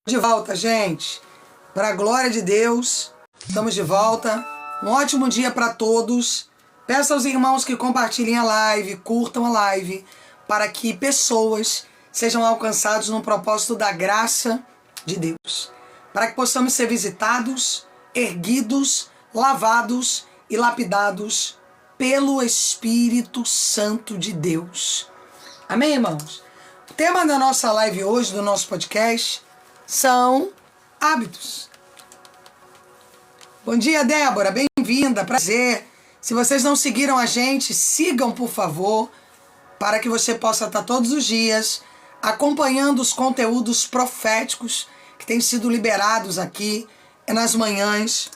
De volta, gente. Para a glória de Deus, estamos de volta. Um ótimo dia para todos. Peço aos irmãos que compartilhem a live, curtam a live, para que pessoas sejam alcançadas no propósito da graça de Deus. Para que possamos ser visitados, erguidos, lavados e lapidados pelo Espírito Santo de Deus. Amém, irmãos? O tema da nossa live hoje, do nosso podcast, são hábitos. Bom dia, Débora, bem-vinda, prazer. Se vocês não seguiram a gente, sigam, por favor, para que você possa estar todos os dias acompanhando os conteúdos proféticos que têm sido liberados aqui nas manhãs,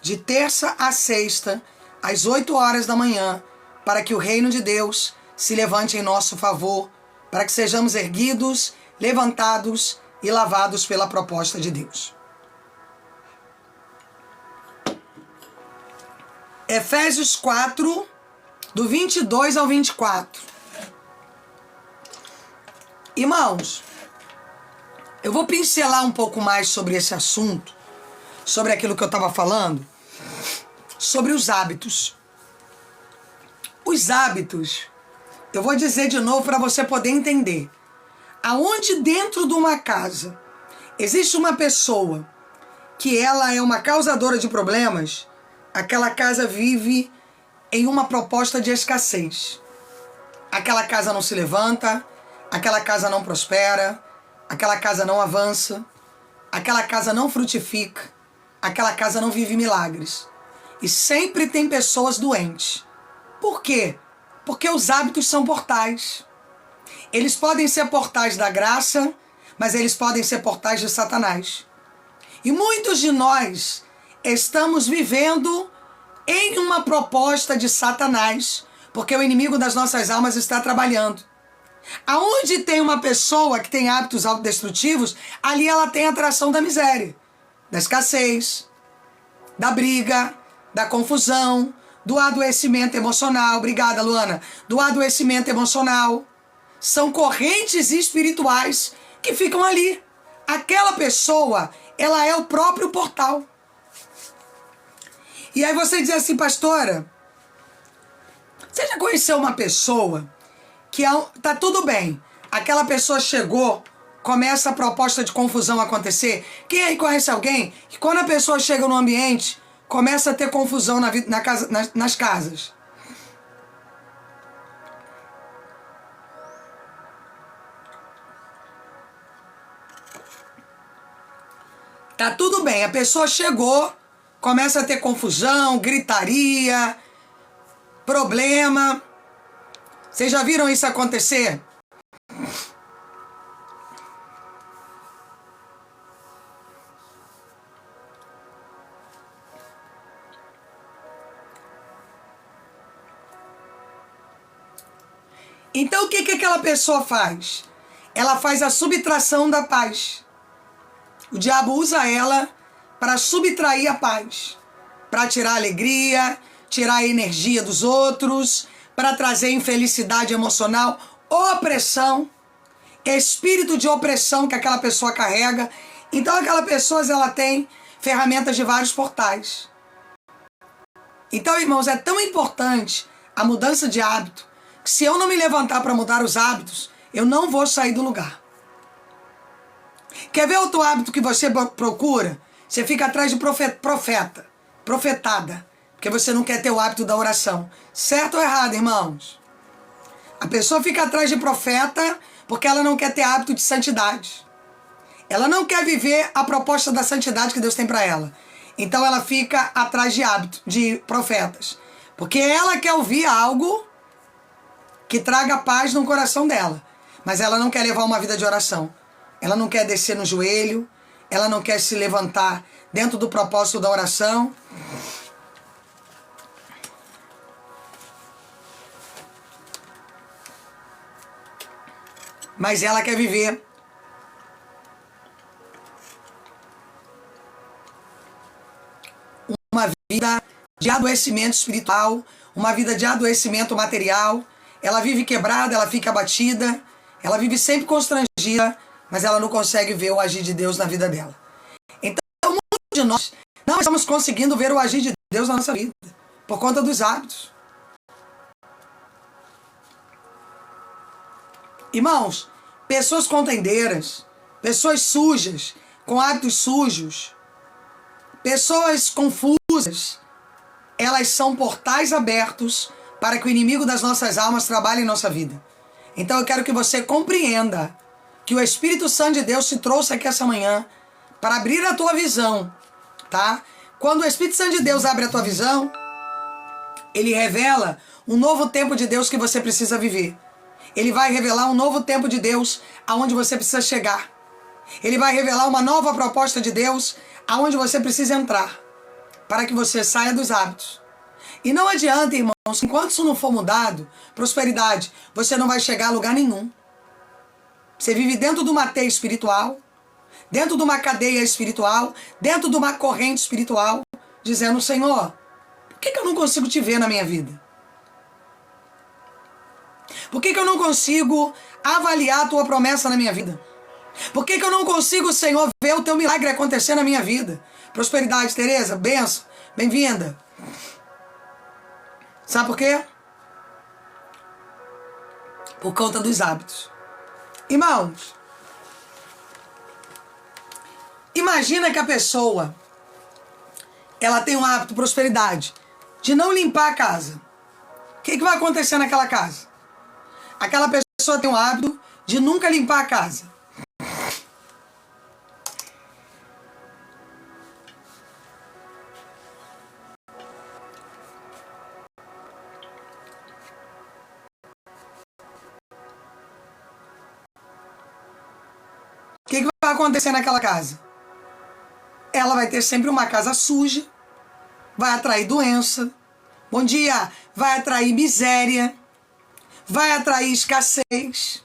de terça a sexta, às 8 horas da manhã, para que o reino de Deus se levante em nosso favor, para que sejamos erguidos, levantados e lavados pela proposta de Deus. Efésios 4, do 22 ao 24. Irmãos, eu vou pincelar um pouco mais sobre esse assunto, sobre aquilo que eu estava falando, sobre os hábitos. Os hábitos, eu vou dizer de novo para você poder entender. Aonde dentro de uma casa existe uma pessoa que ela é uma causadora de problemas, aquela casa vive em uma proposta de escassez. Aquela casa não se levanta, aquela casa não prospera, aquela casa não avança, aquela casa não frutifica, aquela casa não vive milagres. E sempre tem pessoas doentes. Por quê? Porque os hábitos são portais. Eles podem ser portais da graça, mas eles podem ser portais de Satanás. E muitos de nós estamos vivendo em uma proposta de Satanás, porque o inimigo das nossas almas está trabalhando. Aonde tem uma pessoa que tem hábitos autodestrutivos, ali ela tem a atração da miséria, da escassez, da briga, da confusão, do adoecimento emocional. Obrigada, Luana. Do adoecimento emocional. São correntes espirituais que ficam ali. Aquela pessoa, ela é o próprio portal. E aí você diz assim, pastora, você já conheceu uma pessoa que tá tudo bem, aquela pessoa chegou, começa a proposta de confusão acontecer? Quem aí conhece alguém que quando a pessoa chega no ambiente, começa a ter confusão nas casas? Tá tudo bem, a pessoa chegou, começa a ter confusão, gritaria, problema. Vocês já viram isso acontecer? Então o que aquela pessoa faz? Ela faz a subtração da paz. O diabo usa ela para subtrair a paz, para tirar a alegria, tirar a energia dos outros, para trazer infelicidade emocional, opressão, espírito de opressão que aquela pessoa carrega. Então aquela pessoa, ela tem ferramentas de vários portais. Então, irmãos, é tão importante a mudança de hábito, que se eu não me levantar para mudar os hábitos, eu não vou sair do lugar. Quer ver outro hábito que você procura? Você fica atrás de profetada, porque você não quer ter o hábito da oração. Certo ou errado, irmãos? A pessoa fica atrás de profeta porque ela não quer ter hábito de santidade. Ela não quer viver a proposta da santidade que Deus tem para ela. Então ela fica atrás de hábito, de profetas. Porque ela quer ouvir algo que traga paz no coração dela. Mas ela não quer levar uma vida de oração. Ela não quer descer no joelho. Ela não quer se levantar dentro do propósito da oração. Mas ela quer viver uma vida de adoecimento espiritual, uma vida de adoecimento material. Ela vive quebrada, ela fica abatida, ela vive sempre constrangida, mas ela não consegue ver o agir de Deus na vida dela. Então, muitos de nós não estamos conseguindo ver o agir de Deus na nossa vida, por conta dos hábitos. Irmãos, pessoas contendeiras, pessoas sujas, com hábitos sujos, pessoas confusas, elas são portais abertos para que o inimigo das nossas almas trabalhe em nossa vida. Então eu quero que você compreenda que o Espírito Santo de Deus te trouxe aqui essa manhã para abrir a tua visão, tá? Quando o Espírito Santo de Deus abre a tua visão, ele revela um novo tempo de Deus que você precisa viver. Ele vai revelar um novo tempo de Deus aonde você precisa chegar. Ele vai revelar uma nova proposta de Deus aonde você precisa entrar, para que você saia dos hábitos. E não adianta, irmãos, enquanto isso não for mudado, prosperidade, você não vai chegar a lugar nenhum. Você vive dentro de uma teia espiritual, dentro de uma cadeia espiritual, dentro de uma corrente espiritual, dizendo, Senhor, por que eu não consigo te ver na minha vida? Por que eu não consigo avaliar a tua promessa na minha vida? Por que eu não consigo, Senhor, ver o teu milagre acontecer na minha vida? Prosperidade, Tereza, benção, bem-vinda. Sabe por quê? Por conta dos hábitos. Irmãos, imagina que a pessoa, ela tem um hábito, prosperidade, de não limpar a casa. O que vai acontecer naquela casa? Aquela pessoa tem um hábito de nunca limpar a casa. O que vai acontecer naquela casa? Ela vai ter sempre uma casa suja, vai atrair doença, Bom dia. Vai atrair miséria, vai atrair escassez,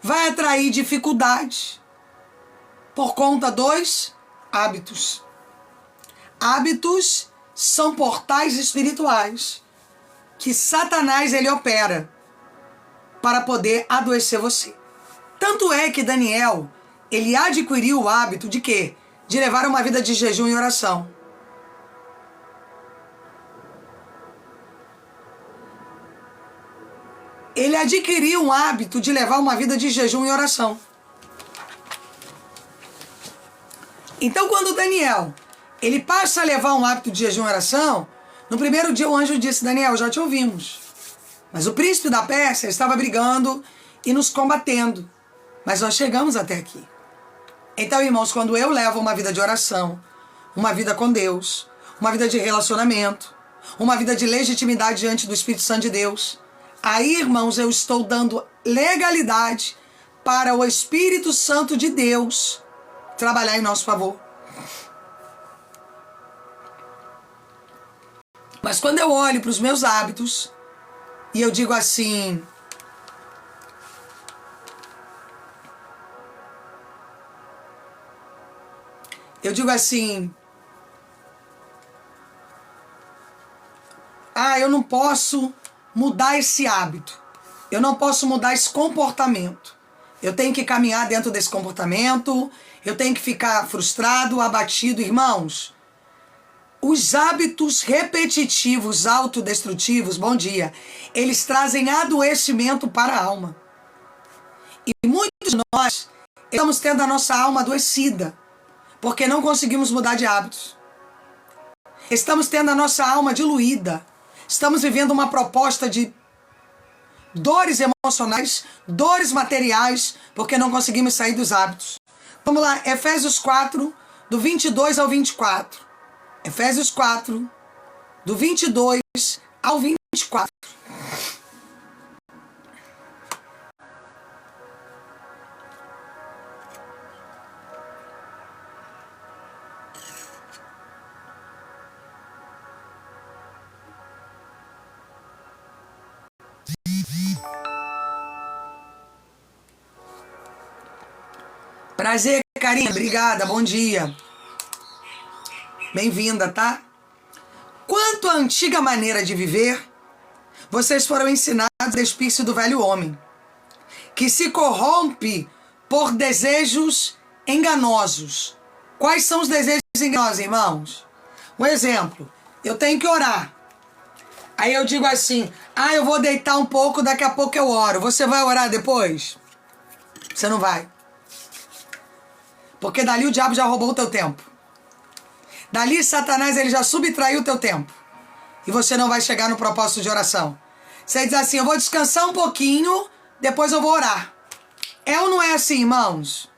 vai atrair dificuldade por conta dos hábitos. Hábitos são portais espirituais que Satanás ele opera para poder adoecer você. Tanto é que Daniel, ele adquiriu o hábito de quê? De levar uma vida de jejum e oração. Ele adquiriu um hábito de levar uma vida de jejum e oração. Então, quando Daniel, ele passa a levar um hábito de jejum e oração, no primeiro dia o anjo disse, Daniel, já te ouvimos. Mas o príncipe da Pérsia estava brigando e nos combatendo. Mas nós chegamos até aqui. Então, irmãos, quando eu levo uma vida de oração, uma vida com Deus, uma vida de relacionamento, uma vida de legitimidade diante do Espírito Santo de Deus, aí, irmãos, eu estou dando legalidade para o Espírito Santo de Deus trabalhar em nosso favor. Mas quando eu olho para os meus hábitos e eu digo assim, eu não posso mudar esse hábito, eu não posso mudar esse comportamento, eu tenho que caminhar dentro desse comportamento, eu tenho que ficar frustrado, abatido. Irmãos, os hábitos repetitivos, autodestrutivos, bom dia, eles trazem adoecimento para a alma. E muitos de nós estamos tendo a nossa alma adoecida, porque não conseguimos mudar de hábitos. Estamos tendo a nossa alma diluída. Estamos vivendo uma proposta de dores emocionais, dores materiais, porque não conseguimos sair dos hábitos. Vamos lá, Efésios 4, do 22 ao 24. Efésios 4, do 22 ao 24. Prazer, carinha. Obrigada, bom dia. Bem-vinda, tá? Quanto à antiga maneira de viver, vocês foram ensinados a despir-se do velho homem, que se corrompe por desejos enganosos. Quais são os desejos enganosos, irmãos? Um exemplo, eu tenho que orar. Aí eu digo assim, eu vou deitar um pouco, daqui a pouco eu oro. Você vai orar depois? Você não vai. Porque dali o diabo já roubou o teu tempo. Dali Satanás ele já subtraiu o teu tempo. E você não vai chegar no propósito de oração. Você diz assim, eu vou descansar um pouquinho, depois eu vou orar. É ou não é assim, irmãos?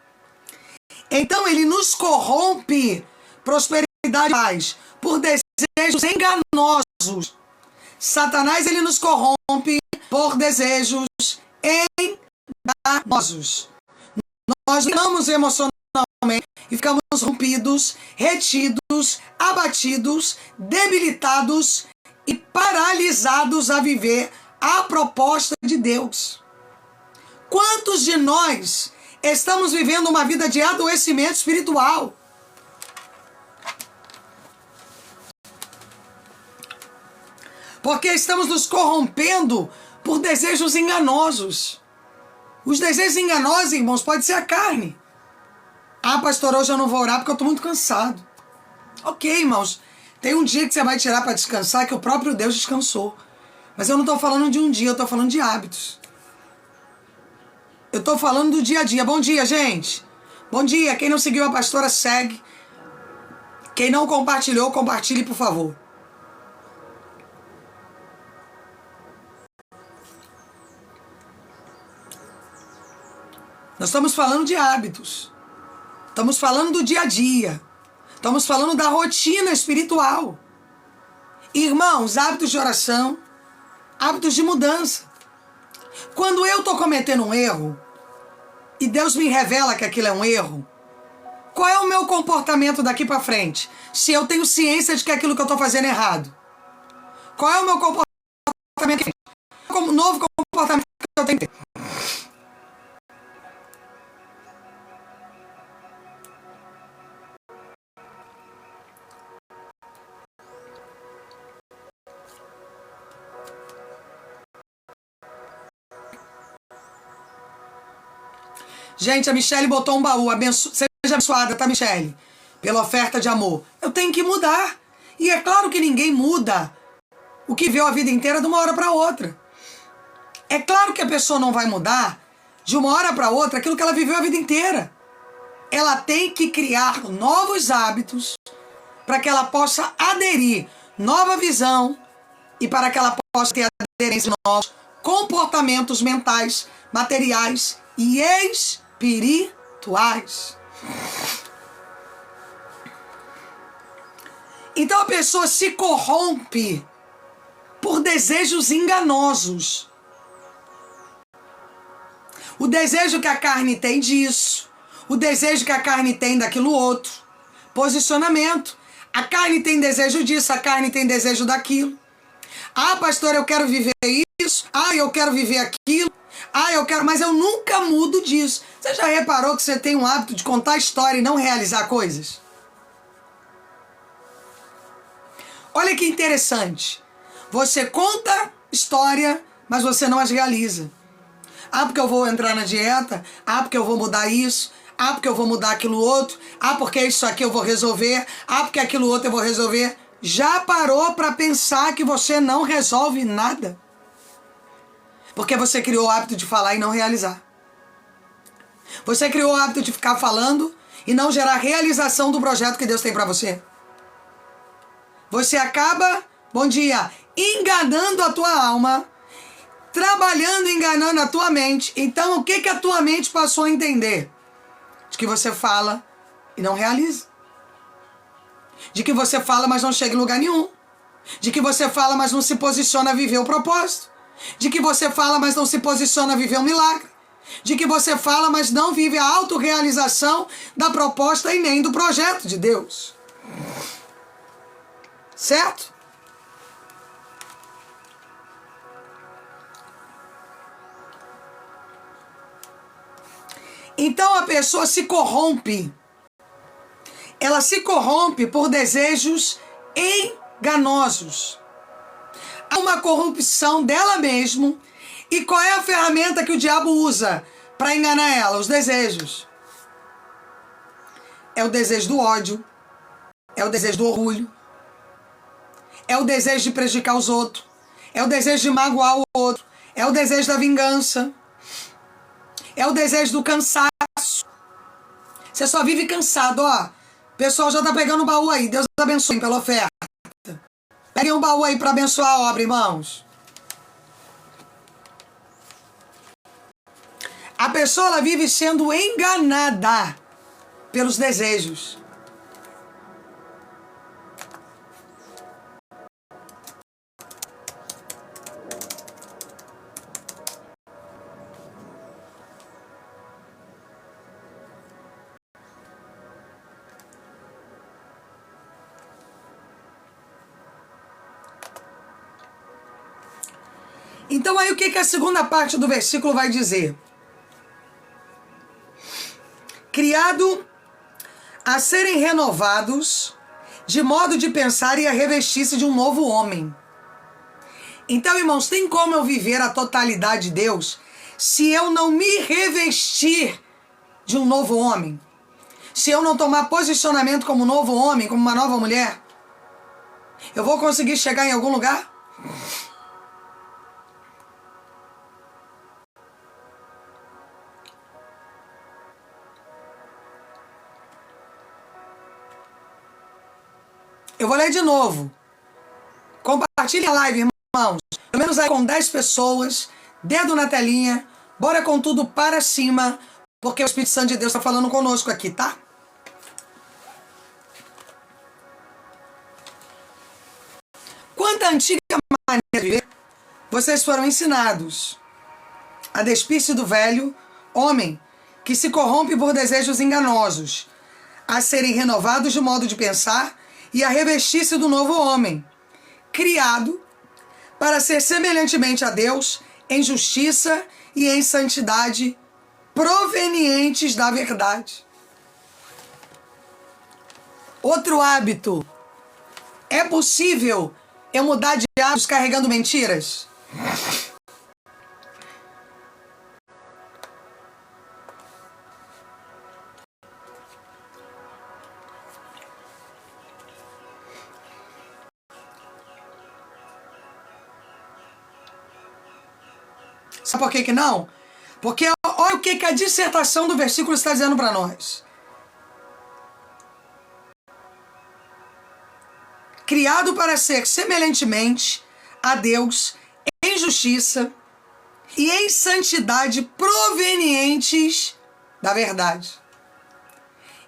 Então ele nos corrompe, prosperidade mais, por desejos enganosos. Satanás ele nos corrompe por desejos enganosos. Nós ligamos emocionalmente e ficamos rompidos, retidos, abatidos, debilitados e paralisados a viver a proposta de Deus. Quantos de nós estamos vivendo uma vida de adoecimento espiritual? Porque estamos nos corrompendo por desejos enganosos. Os desejos enganosos, irmãos, pode ser a carne. Pastor, hoje eu não vou orar porque eu estou muito cansado. Ok, irmãos. Tem um dia que você vai tirar para descansar que o próprio Deus descansou. Mas eu não estou falando de um dia, eu estou falando de hábitos. Eu estou falando do dia a dia. Bom dia, gente. Bom dia. Quem não seguiu a pastora, segue. Quem não compartilhou, compartilhe, por favor. Nós estamos falando de hábitos. Estamos falando do dia a dia. Estamos falando da rotina espiritual. Irmãos, hábitos de oração, hábitos de mudança. Quando eu estou cometendo um erro, e Deus me revela que aquilo é um erro, qual é o meu comportamento daqui para frente? Se eu tenho ciência de que aquilo que eu estou fazendo é errado. Qual é o meu comportamento? Como novo comportamento que eu tenho que ter? Gente, a Michelle botou um baú. Seja abençoada, tá, Michelle? Pela oferta de amor. Eu tenho que mudar. E é claro que ninguém muda o que viveu a vida inteira de uma hora para outra. É claro que a pessoa não vai mudar de uma hora para outra aquilo que ela viveu a vida inteira. Ela tem que criar novos hábitos para que ela possa aderir nova visão e para que ela possa ter aderência a novos comportamentos mentais, materiais e espirituais. Então a pessoa se corrompe por desejos enganosos. O desejo que a carne tem disso, o desejo que a carne tem daquilo outro. Posicionamento. A carne tem desejo disso, a carne tem desejo daquilo. Ah, pastor, eu quero viver isso. Ah, eu quero viver aquilo. Ah, eu quero, mas eu nunca mudo disso. Você já reparou que você tem um hábito de contar história e não realizar coisas? Olha que interessante. Você conta história, mas você não as realiza. Ah, porque eu vou entrar na dieta. Ah, porque eu vou mudar isso. Ah, porque eu vou mudar aquilo outro. Ah, porque isso aqui eu vou resolver. Ah, porque aquilo outro eu vou resolver. Já parou para pensar que você não resolve nada? Porque você criou o hábito de falar e não realizar. Você criou o hábito de ficar falando e não gerar realização do projeto que Deus tem para você. Você acaba, bom dia, enganando a tua alma, trabalhando, enganando a tua mente. Então, o que a tua mente passou a entender? De que você fala e não realiza. De que você fala, mas não chega em lugar nenhum. De que você fala, mas não se posiciona a viver o propósito. De que você fala, mas não se posiciona a viver um milagre. De que você fala, mas não vive a autorrealização da proposta e nem do projeto de Deus. Certo? Então a pessoa se corrompe. Ela se corrompe por desejos enganosos. Há uma corrupção dela mesma. E qual é a ferramenta que o diabo usa para enganar ela? Os desejos. É o desejo do ódio. É o desejo do orgulho. É o desejo de prejudicar os outros. É o desejo de magoar o outro. É o desejo da vingança. É o desejo do cansaço. Você só vive cansado, ó. O pessoal já tá pegando o baú aí. Deus abençoe pela oferta. Peguem um baú aí para abençoar a obra, irmãos. A pessoa, ela vive sendo enganada pelos desejos. Então aí o que a segunda parte do versículo vai dizer? Criado a serem renovados de modo de pensar e a revestir-se de um novo homem. Então, irmãos, tem como eu viver a totalidade de Deus se eu não me revestir de um novo homem? Se eu não tomar posicionamento como um novo homem, como uma nova mulher? Eu vou conseguir chegar em algum lugar? Eu vou ler de novo. Compartilhe a live, irmãos. Pelo menos aí com 10 pessoas. Dedo na telinha. Bora com tudo para cima. Porque o Espírito Santo de Deus está falando conosco aqui, tá? Quanto à antiga maneira de viver, vocês foram ensinados a despir-se do velho homem que se corrompe por desejos enganosos, a serem renovados de modo de pensar e a revestir-se do novo homem, criado para ser semelhantemente a Deus em justiça e em santidade provenientes da verdade. Outro hábito. É possível eu mudar de hábitos carregando mentiras? Sabe por que não? Porque olha o que a dissertação do versículo está dizendo para nós. Criado para ser semelhantemente a Deus em justiça e em santidade provenientes da verdade.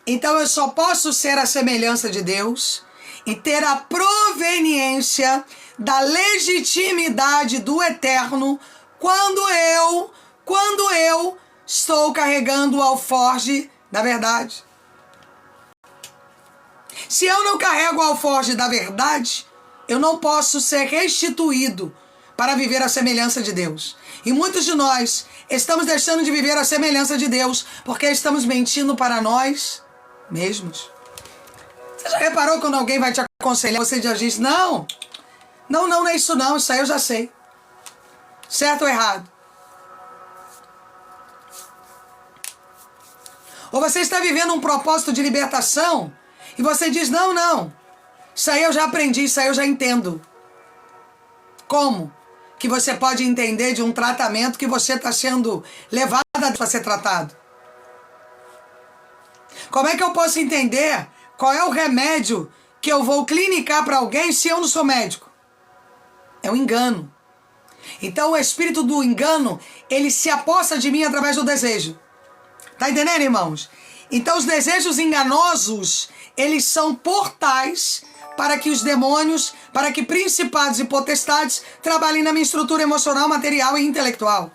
Então eu só posso ser a semelhança de Deus e ter a proveniência da legitimidade do eterno quando eu estou carregando o alforje da verdade. Se eu não carrego o alforje da verdade, eu não posso ser restituído para viver a semelhança de Deus. E muitos de nós estamos deixando de viver a semelhança de Deus porque estamos mentindo para nós mesmos. Você já reparou quando alguém vai te aconselhar, você já diz, não é isso não, isso aí eu já sei. Certo ou errado? Ou você está vivendo um propósito de libertação e você diz, não, isso aí eu já aprendi, isso aí eu já entendo. Como que você pode entender de um tratamento que você está sendo levado para ser tratado? Como é que eu posso entender qual é o remédio que eu vou clinicar para alguém se eu não sou médico? É um engano. Então o espírito do engano, ele se aposta de mim através do desejo. Tá entendendo, irmãos? Então os desejos enganosos, eles são portais para que os demônios, para que principados e potestades trabalhem na minha estrutura emocional, material e intelectual.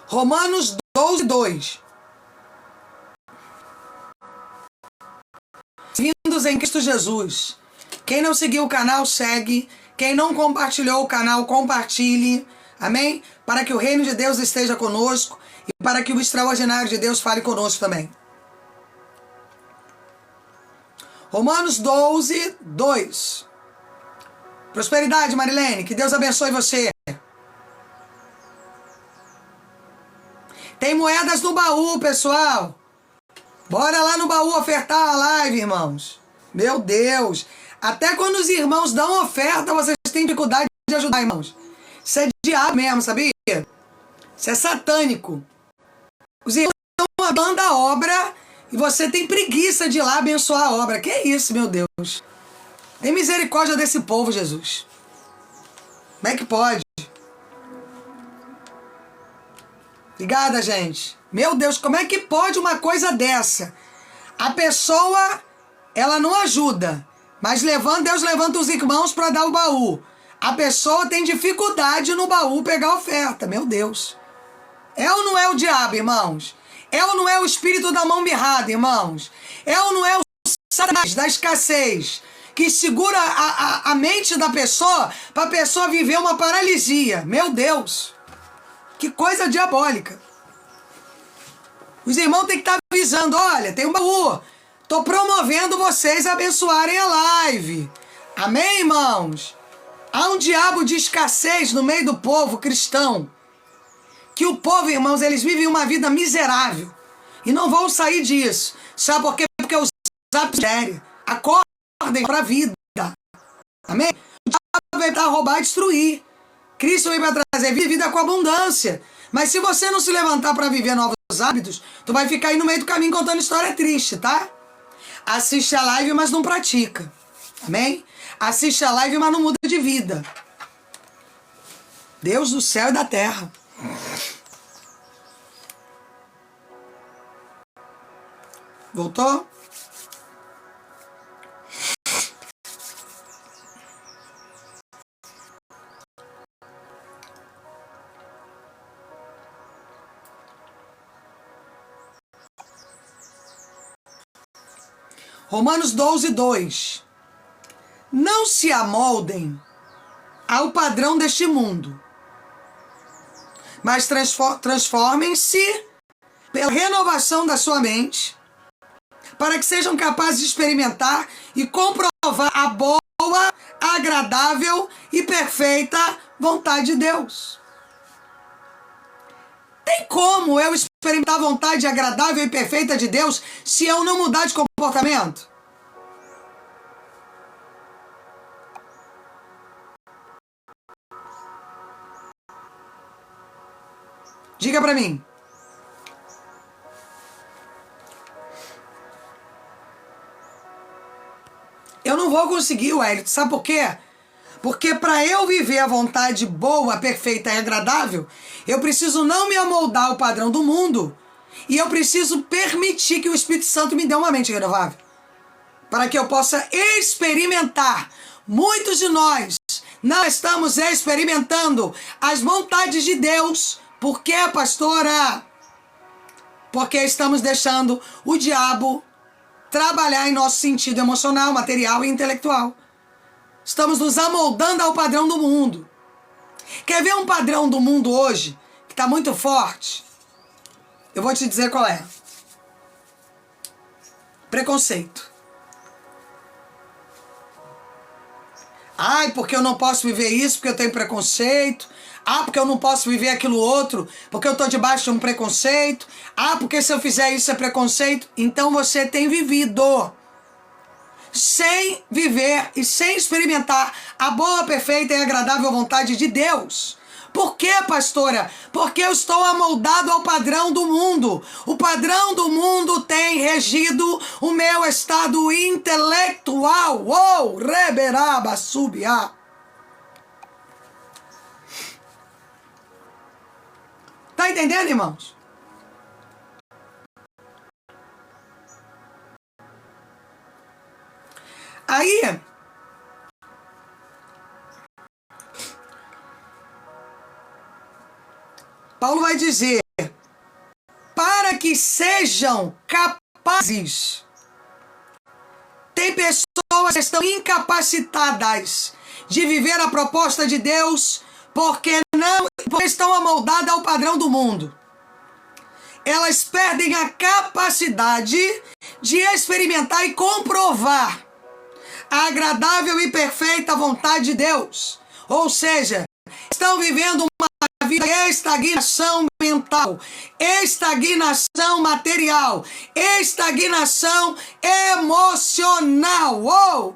Romanos 12, 2. Vindos em Cristo Jesus. Quem não seguiu o canal, segue. Quem não compartilhou o canal, compartilhe. Amém? Para que o reino de Deus esteja conosco e para que o extraordinário de Deus fale conosco também. Romanos 12, 2. Prosperidade, Marilene. Que Deus abençoe você. Tem moedas no baú, pessoal. Bora lá no baú ofertar a live, irmãos. Meu Deus. Até quando os irmãos dão oferta, vocês têm dificuldade de ajudar, irmãos. Isso é diabo mesmo, sabia? Isso é satânico. Os irmãos estão abandonando a obra e você tem preguiça de ir lá abençoar a obra. Que isso, meu Deus? Tem misericórdia desse povo, Jesus. Como é que pode? Obrigada, gente. Meu Deus, como é que pode uma coisa dessa? A pessoa, ela não ajuda, mas Deus levanta os irmãos para dar o baú. A pessoa tem dificuldade no baú pegar a oferta. Meu Deus. É ou não é o diabo, irmãos? É ou não é o espírito da mão mirrada, irmãos? É ou não é o Satanás da escassez que segura a mente da pessoa para a pessoa viver uma paralisia? Meu Deus. Que coisa diabólica. Os irmãos têm que estar avisando, olha, tem um baú. Estou promovendo vocês a abençoarem a live. Amém, irmãos? Há um diabo de escassez no meio do povo cristão. Que o povo, irmãos, eles vivem uma vida miserável. E não vão sair disso. Sabe por quê? Porque os miséria. Acordem para a vida. Amém? O diabo vai tentar roubar e destruir. Cristo veio para trazer vida com abundância. Mas se você não se levantar para viver novos hábitos, tu vai ficar aí no meio do caminho contando história triste, tá? Assiste a live, mas não pratica. Amém? Assiste a live, mas não muda de vida. Deus do céu e da terra. Voltou? Romanos 12, 2. Não se amoldem ao padrão deste mundo, mas transformem-se pela renovação da sua mente, para que sejam capazes de experimentar e comprovar a boa, agradável e perfeita vontade de Deus. Tem como eu experimentar a vontade agradável e perfeita de Deus se eu não mudar de comportamento? Diga pra mim. Eu não vou conseguir, Wellington. Sabe por quê? Porque para eu viver a vontade boa, perfeita e agradável, eu preciso não me amoldar ao padrão do mundo e eu preciso permitir que o Espírito Santo me dê uma mente renovável, para que eu possa experimentar. Muitos de nós não estamos experimentando as vontades de Deus. Por quê, pastora? Porque estamos deixando o diabo trabalhar em nosso sentido emocional, material e intelectual. Estamos nos amoldando ao padrão do mundo. Quer ver um padrão do mundo hoje que está muito forte? Eu vou te dizer qual é. Preconceito. Ai, porque eu não posso viver isso, porque eu tenho preconceito. Ah, porque eu não posso viver aquilo outro, porque eu estou debaixo de um preconceito. Ah, porque se eu fizer isso é preconceito. Então você tem vivido sem viver e sem experimentar a boa, perfeita e agradável vontade de Deus. Por quê, pastora? Porque eu estou amoldado ao padrão do mundo. O padrão do mundo tem regido o meu estado intelectual. Oh, reberaba, subia. Tá entendendo, irmãos? Aí, Paulo vai dizer, para que sejam capazes. Tem pessoas que estão incapacitadas de viver a proposta de Deus porque estão amoldadas ao padrão do mundo. Elas perdem a capacidade de experimentar e comprovar a agradável e perfeita vontade de Deus. Ou seja, estão vivendo uma vida de estagnação mental, estagnação material, estagnação emocional. Oh!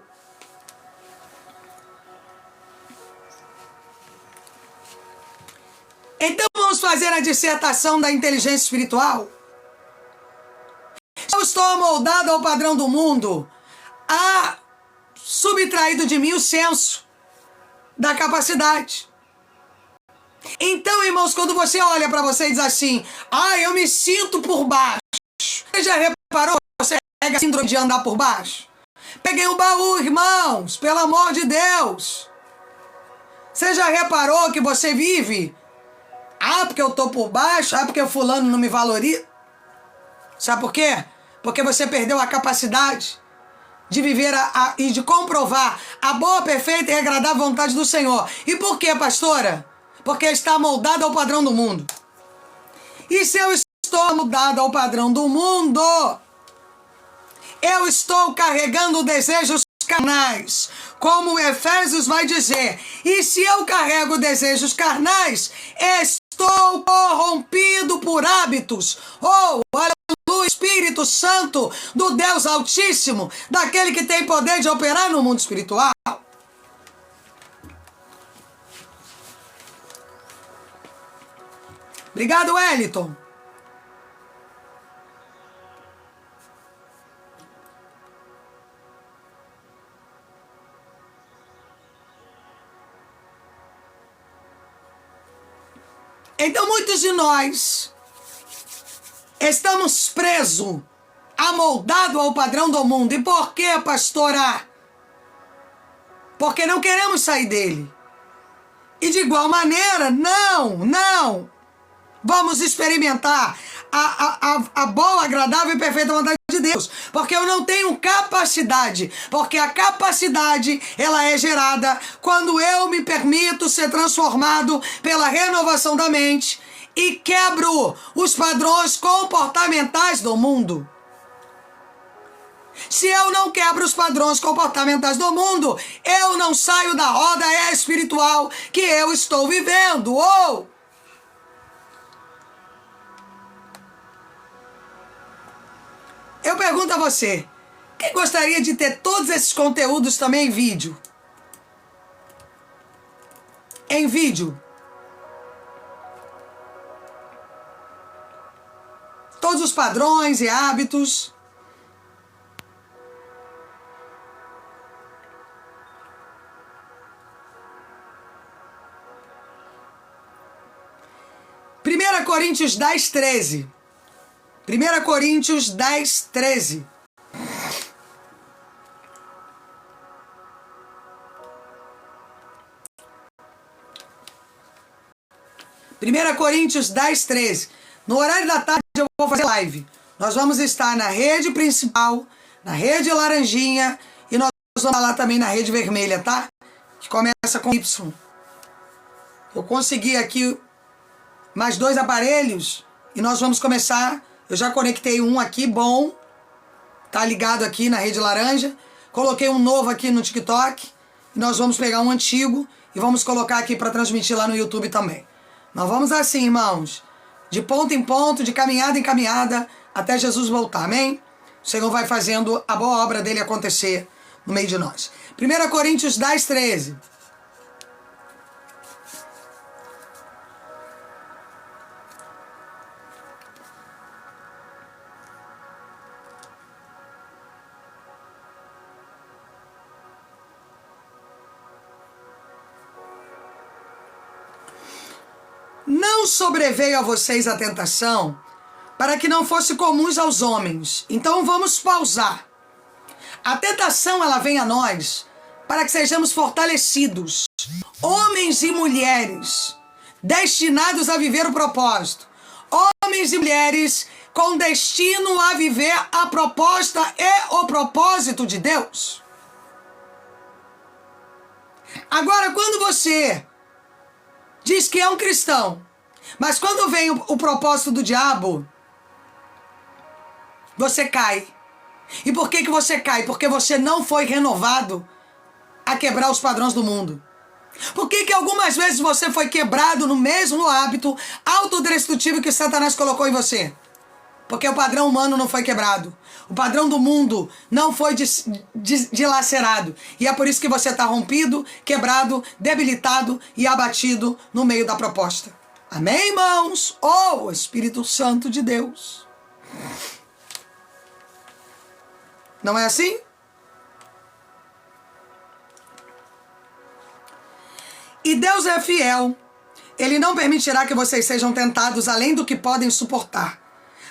Então vamos fazer a dissertação da inteligência espiritual. Eu estou amoldado ao padrão do mundo, há subtraído de mim o senso da capacidade. Então, irmãos, quando você olha para você e diz assim, eu me sinto por baixo. Você já reparou que você pega a síndrome de andar por baixo? Peguei o baú, irmãos, pelo amor de Deus. Você já reparou que você vive? Porque eu tô por baixo, porque o fulano não me valoriza. Sabe por quê? Porque você perdeu a capacidade de viver e de comprovar a boa, perfeita e agradável vontade do Senhor. E por quê, pastora? Porque está moldado ao padrão do mundo. E se eu estou moldado ao padrão do mundo, eu estou carregando desejos carnais, como Efésios vai dizer. E se eu carrego desejos carnais, estou corrompido por hábitos. Do Espírito Santo, do Deus Altíssimo, daquele que tem poder de operar no mundo espiritual. Obrigado, Wellington. Então, muitos de nós estamos presos, amoldados ao padrão do mundo. E por quê, pastora? Porque não queremos sair dele. E de igual maneira, não vamos experimentar a boa, agradável e perfeita vontade de Deus, porque eu não tenho capacidade, porque a capacidade, ela é gerada quando eu me permito ser transformado pela renovação da mente e quebro os padrões comportamentais do mundo. Se eu não quebro os padrões comportamentais do mundo, eu não saio da roda espiritual que eu estou vivendo. Oh! Eu pergunto a você, quem gostaria de ter todos esses conteúdos também em vídeo? Em vídeo. Todos os padrões e hábitos. Primeira Coríntios 10, 13. 1 Coríntios 10, 13. Primeira Coríntios 10, 13. No horário da tarde eu vou fazer live. Nós vamos estar na rede principal, na rede laranjinha e nós vamos lá também na rede vermelha, tá? Que começa com Y. Eu consegui aqui mais 2 aparelhos e nós vamos começar. Eu já conectei um aqui bom, tá ligado aqui na rede laranja. Coloquei um novo aqui no TikTok e nós vamos pegar um antigo e vamos colocar aqui para transmitir lá no YouTube também. Nós vamos assim, irmãos, de ponto em ponto, de caminhada em caminhada, até Jesus voltar, amém? O Senhor vai fazendo a boa obra dele acontecer no meio de nós. 1 Coríntios 10, 13. Não sobreveio a vocês a tentação para que não fosse comuns aos homens. Então vamos pausar. A tentação, ela vem a nós para que sejamos fortalecidos. Homens e mulheres destinados a viver o propósito. Homens e mulheres com destino a viver a proposta e o propósito de Deus. Agora, quando você diz que é um cristão, mas quando vem o propósito do diabo, você cai. E por que você cai? Porque você não foi renovado a quebrar os padrões do mundo. Por que algumas vezes você foi quebrado no mesmo hábito autodestrutivo que Satanás colocou em você? Porque o padrão humano não foi quebrado. O padrão do mundo não foi dilacerado. E é por isso que você está rompido, quebrado, debilitado e abatido no meio da proposta. Amém, irmãos? Oh, Espírito Santo de Deus. Não é assim? E Deus é fiel. Ele não permitirá que vocês sejam tentados além do que podem suportar.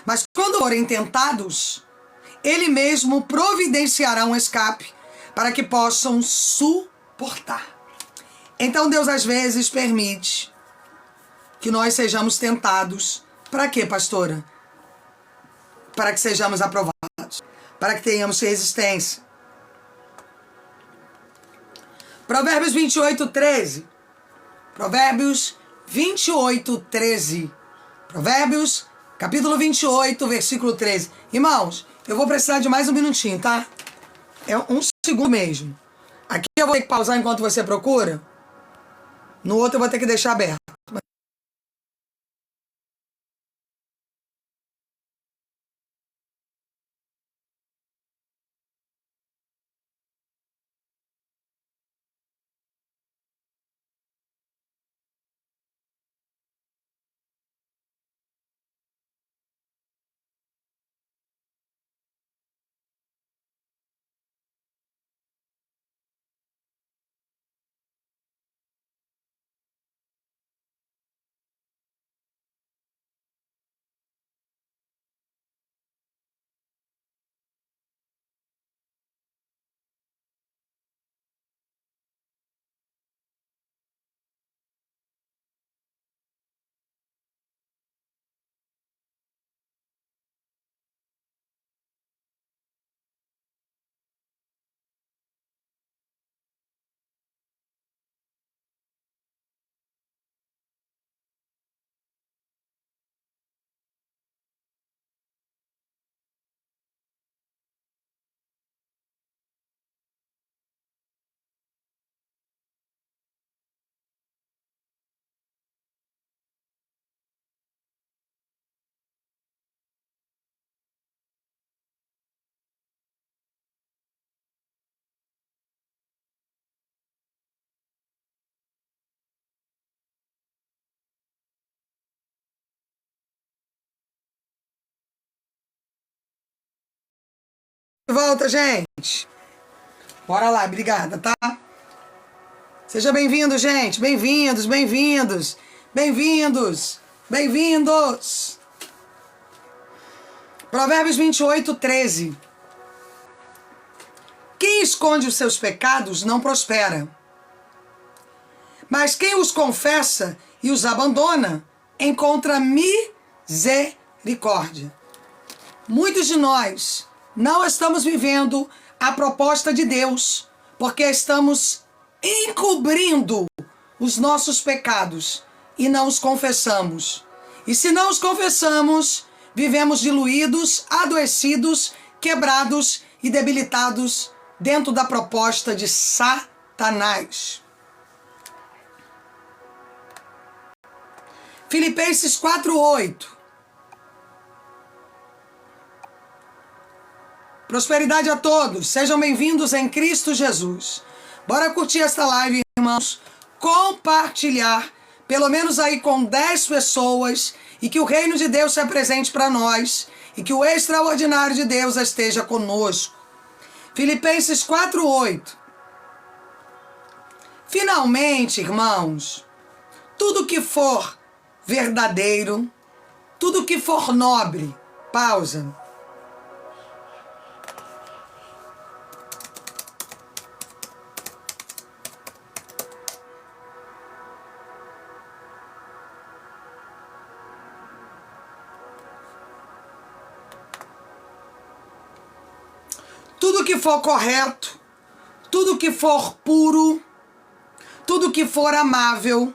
Mas quando forem tentados, Ele mesmo providenciará um escape para que possam suportar. Então Deus às vezes permite que nós sejamos tentados. Para quê, pastora? Para que sejamos aprovados. Para que tenhamos resistência. Provérbios 28, 13. Provérbios 28, 13. Provérbios, capítulo 28, versículo 13. Irmãos, eu vou precisar de mais um minutinho, tá? É um segundo mesmo. Aqui eu vou ter que pausar enquanto você procura. No outro eu vou ter que deixar aberto. de volta, gente. Bora lá, obrigada, tá? Seja bem-vindo, gente. Bem-vindos, bem-vindos. Bem-vindos, bem-vindos. Provérbios 28, 13. Quem esconde os seus pecados não prospera, mas quem os confessa e os abandona encontra misericórdia. Muitos de nós não estamos vivendo a proposta de Deus, porque estamos encobrindo os nossos pecados e não os confessamos. E se não os confessamos, vivemos diluídos, adoecidos, quebrados e debilitados dentro da proposta de Satanás. Filipenses 4:8. Prosperidade a todos, sejam bem-vindos em Cristo Jesus. Bora curtir esta live, irmãos, compartilhar, pelo menos aí com 10 pessoas, e que o reino de Deus se apresente para nós, e que o extraordinário de Deus esteja conosco. Filipenses 4:8. Finalmente, irmãos, tudo que for verdadeiro, tudo que for nobre, pausa. Tudo que for correto, tudo que for puro, tudo que for amável,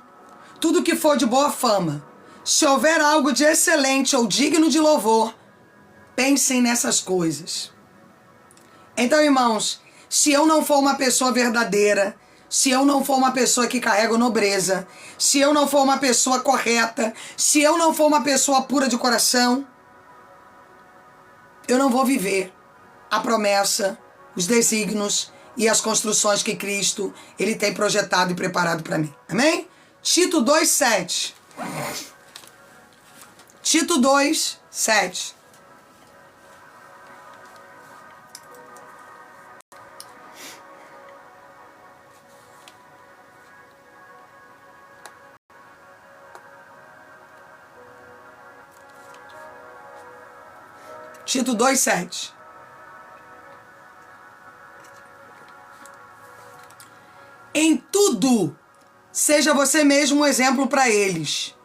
tudo que for de boa fama, se houver algo de excelente ou digno de louvor, pensem nessas coisas. Então, irmãos, se eu não for uma pessoa verdadeira, se eu não for uma pessoa que carrega nobreza, se eu não for uma pessoa correta, se eu não for uma pessoa pura de coração, eu não vou viver a promessa, os desígnios e as construções que Cristo ele tem projetado e preparado para mim. Amém? Tito 2:7. Tito 2:7. Tito 2:7. Em tudo, seja você mesmo um exemplo para eles,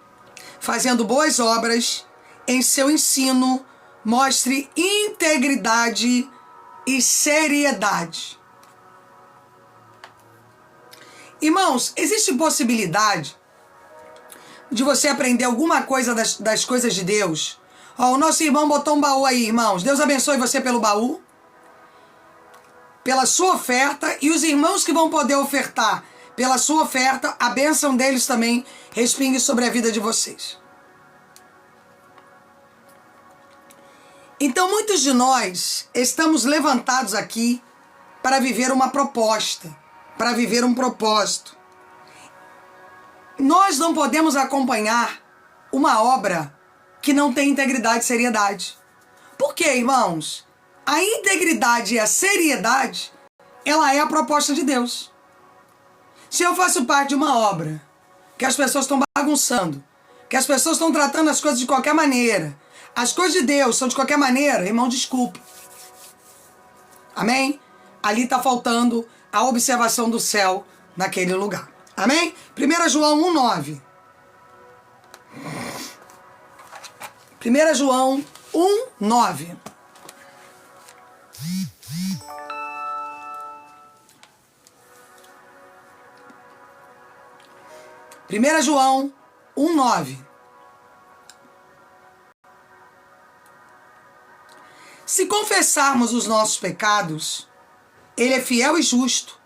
fazendo boas obras, em seu ensino, mostre integridade e seriedade. Irmãos, existe possibilidade de você aprender alguma coisa das coisas de Deus? Ó, o nosso irmão botou um baú aí, irmãos. Deus abençoe você pelo baú, pela sua oferta, e os irmãos que vão poder ofertar pela sua oferta, a bênção deles também respingue sobre a vida de vocês. Então, muitos de nós estamos levantados aqui para viver uma proposta, para viver um propósito. Nós não podemos acompanhar uma obra que não tem integridade e seriedade. Por quê, irmãos? A integridade e a seriedade, ela é a proposta de Deus. Se eu faço parte de uma obra que as pessoas estão bagunçando, que as pessoas estão tratando as coisas de qualquer maneira, as coisas de Deus são de qualquer maneira, irmão, desculpa. Amém? Ali está faltando a observação do céu naquele lugar. Amém? 1 João 1:9. 1 João 1:9. Primeira João 1:9. Se confessarmos os nossos pecados, Ele é fiel e justo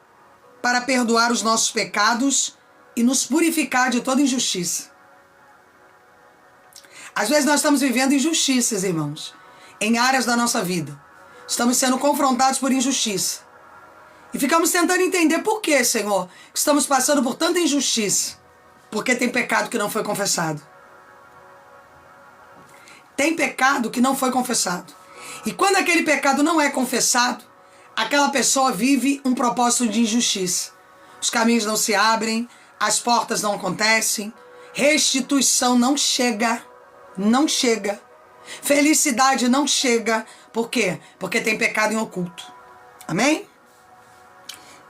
para perdoar os nossos pecados e nos purificar de toda injustiça. Às vezes nós estamos vivendo injustiças, irmãos, em áreas da nossa vida. Estamos sendo confrontados por injustiça. E ficamos tentando entender por que, Senhor, que estamos passando por tanta injustiça. Porque tem pecado que não foi confessado. Tem pecado que não foi confessado. E quando aquele pecado não é confessado, aquela pessoa vive um propósito de injustiça. Os caminhos não se abrem, as portas não acontecem, restituição não chega, não chega. Felicidade não chega. Por quê? Porque tem pecado em oculto. Amém?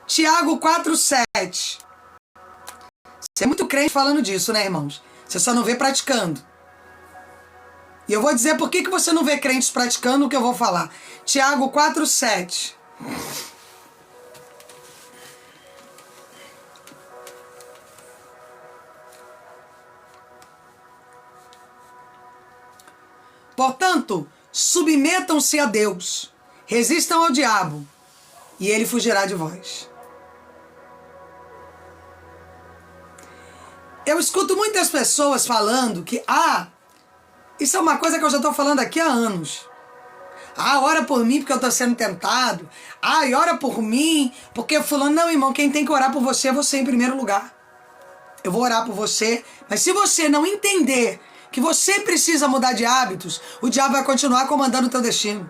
Tiago 4,7. Você é muito crente falando disso, né, irmãos? Você só não vê praticando. E eu vou dizer por que você não vê crentes praticando o que eu vou falar. Tiago 4,7. Portanto, submetam-se a Deus, resistam ao diabo, e ele fugirá de vós. Eu escuto muitas pessoas falando que, isso é uma coisa que eu já estou falando aqui há anos. Ora por mim porque eu estou sendo tentado. E ora por mim porque fulano... Não, irmão, quem tem que orar por você é você em primeiro lugar. Eu vou orar por você, mas se você não entender que você precisa mudar de hábitos, o diabo vai continuar comandando o teu destino.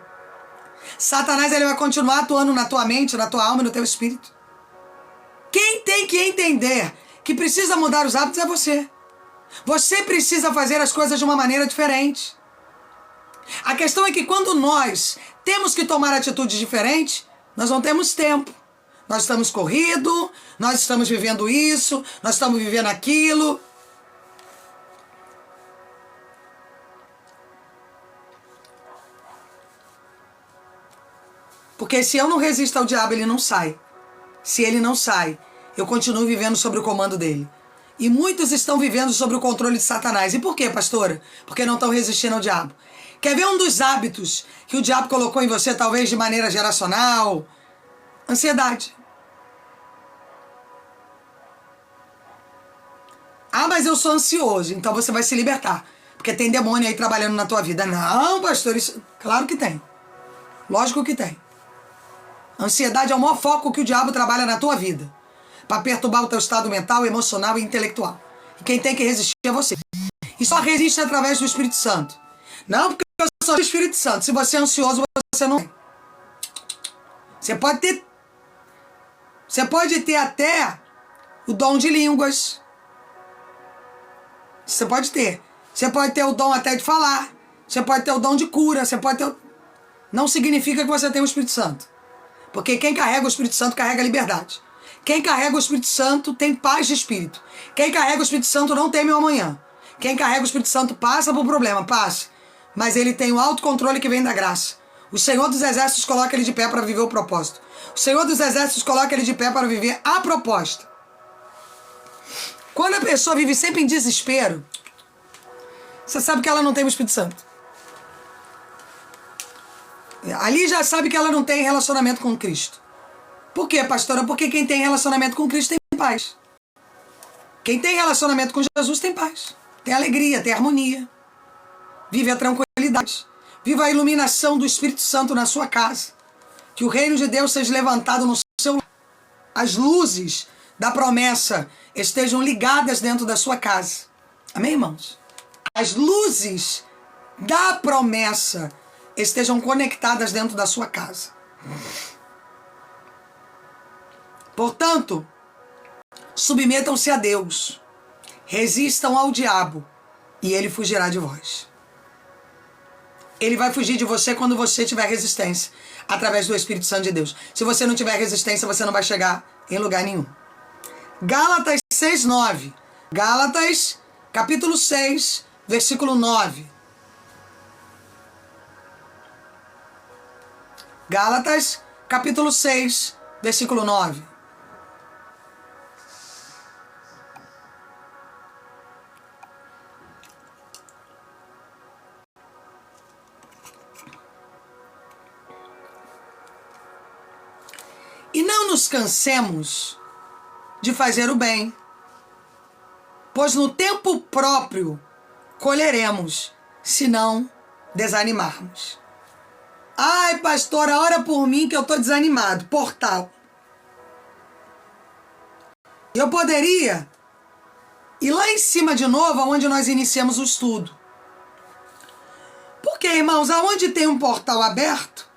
Satanás, ele vai continuar atuando na tua mente, na tua alma e no teu espírito. Quem tem que entender que precisa mudar os hábitos é você. Você precisa fazer as coisas de uma maneira diferente. A questão é que quando nós temos que tomar atitudes diferentes, nós não temos tempo. Nós estamos corridos, nós estamos vivendo isso, nós estamos vivendo aquilo. Porque se eu não resisto ao diabo, ele não sai. Se ele não sai, eu continuo vivendo sob o comando dele. E muitos estão vivendo sob o controle de Satanás. E por quê, pastora? Porque não estão resistindo ao diabo. Quer ver um dos hábitos que o diabo colocou em você, talvez de maneira geracional? Ansiedade. Mas eu sou ansioso, então você vai se libertar. Porque tem demônio aí trabalhando na tua vida. Não, pastor, isso... Claro que tem. Lógico que tem. Ansiedade é o maior foco que o diabo trabalha na tua vida. Para perturbar o teu estado mental, emocional e intelectual. E quem tem que resistir é você. E só resiste através do Espírito Santo. Não porque eu sou do Espírito Santo. Se você é ansioso, você não é. Você pode ter até o dom de línguas. Você pode ter. Você pode ter o dom até de falar. Você pode ter o dom de cura. Você pode ter... Não significa que você tem o Espírito Santo. Porque quem carrega o Espírito Santo carrega a liberdade. Quem carrega o Espírito Santo tem paz de espírito. Quem carrega o Espírito Santo não teme o amanhã. Quem carrega o Espírito Santo passa por problema, passa. Mas ele tem o autocontrole que vem da graça. O Senhor dos Exércitos coloca ele de pé para viver o propósito. O Senhor dos Exércitos coloca ele de pé para viver a proposta. Quando a pessoa vive sempre em desespero, você sabe que ela não tem o Espírito Santo. Ali já sabe que ela não tem relacionamento com Cristo. Por quê, pastora? Porque quem tem relacionamento com Cristo tem paz. Quem tem relacionamento com Jesus tem paz. Tem alegria, tem harmonia. Vive a tranquilidade. Viva a iluminação do Espírito Santo na sua casa. Que o reino de Deus seja levantado no seu lar. As luzes da promessa estejam ligadas dentro da sua casa. Amém, irmãos? As luzes da promessa estejam conectadas dentro da sua casa. Portanto, submetam-se a Deus, resistam ao diabo e ele fugirá de vós. Ele vai fugir de você quando você tiver resistência, através do Espírito Santo de Deus. Se você não tiver resistência, você não vai chegar em lugar nenhum. Gálatas 6:9. Gálatas, capítulo 6, versículo 9. Gálatas, capítulo 6, versículo 9. E não nos cansemos de fazer o bem, pois no tempo próprio colheremos, se não desanimarmos. Ai, pastora, ora por mim que eu estou desanimado. Portal. Eu poderia ir lá em cima de novo, onde nós iniciamos o estudo. Por que Porque, irmãos, aonde tem um portal aberto,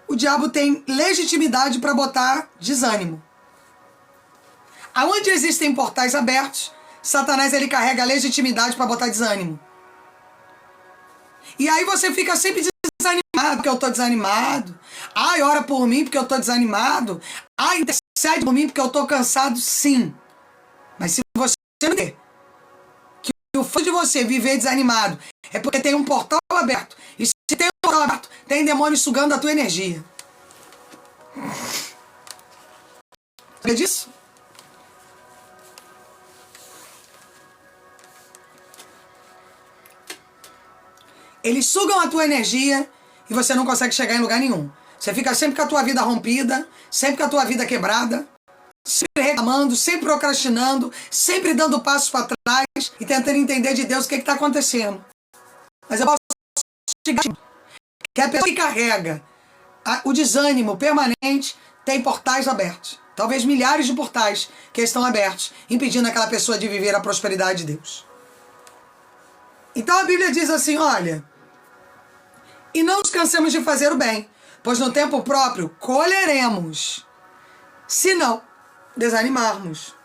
o diabo tem legitimidade para botar desânimo. Aonde existem portais abertos, Satanás ele carrega a legitimidade para botar desânimo. E aí você fica sempre desanimado porque eu tô desanimado. Ai, ora por mim porque eu tô desanimado. Ai, intercede por mim porque eu tô cansado. Sim. Mas se você não vê que o fato de você viver desanimado é porque tem um portal aberto. E se tem um portal aberto, tem demônio sugando a tua energia. Sabia disso? Eles sugam a tua energia e você não consegue chegar em lugar nenhum. Você fica sempre com a tua vida rompida, sempre com a tua vida quebrada, sempre reclamando, sempre procrastinando, sempre dando passos para trás e tentando entender de Deus o que está acontecendo. Mas eu posso chegar que a pessoa que carrega o desânimo permanente tem portais abertos. Talvez milhares de portais que estão abertos, impedindo aquela pessoa de viver a prosperidade de Deus. Então a Bíblia diz assim, olha... E não nos cansemos de fazer o bem, pois no tempo próprio colheremos, se não desanimarmos.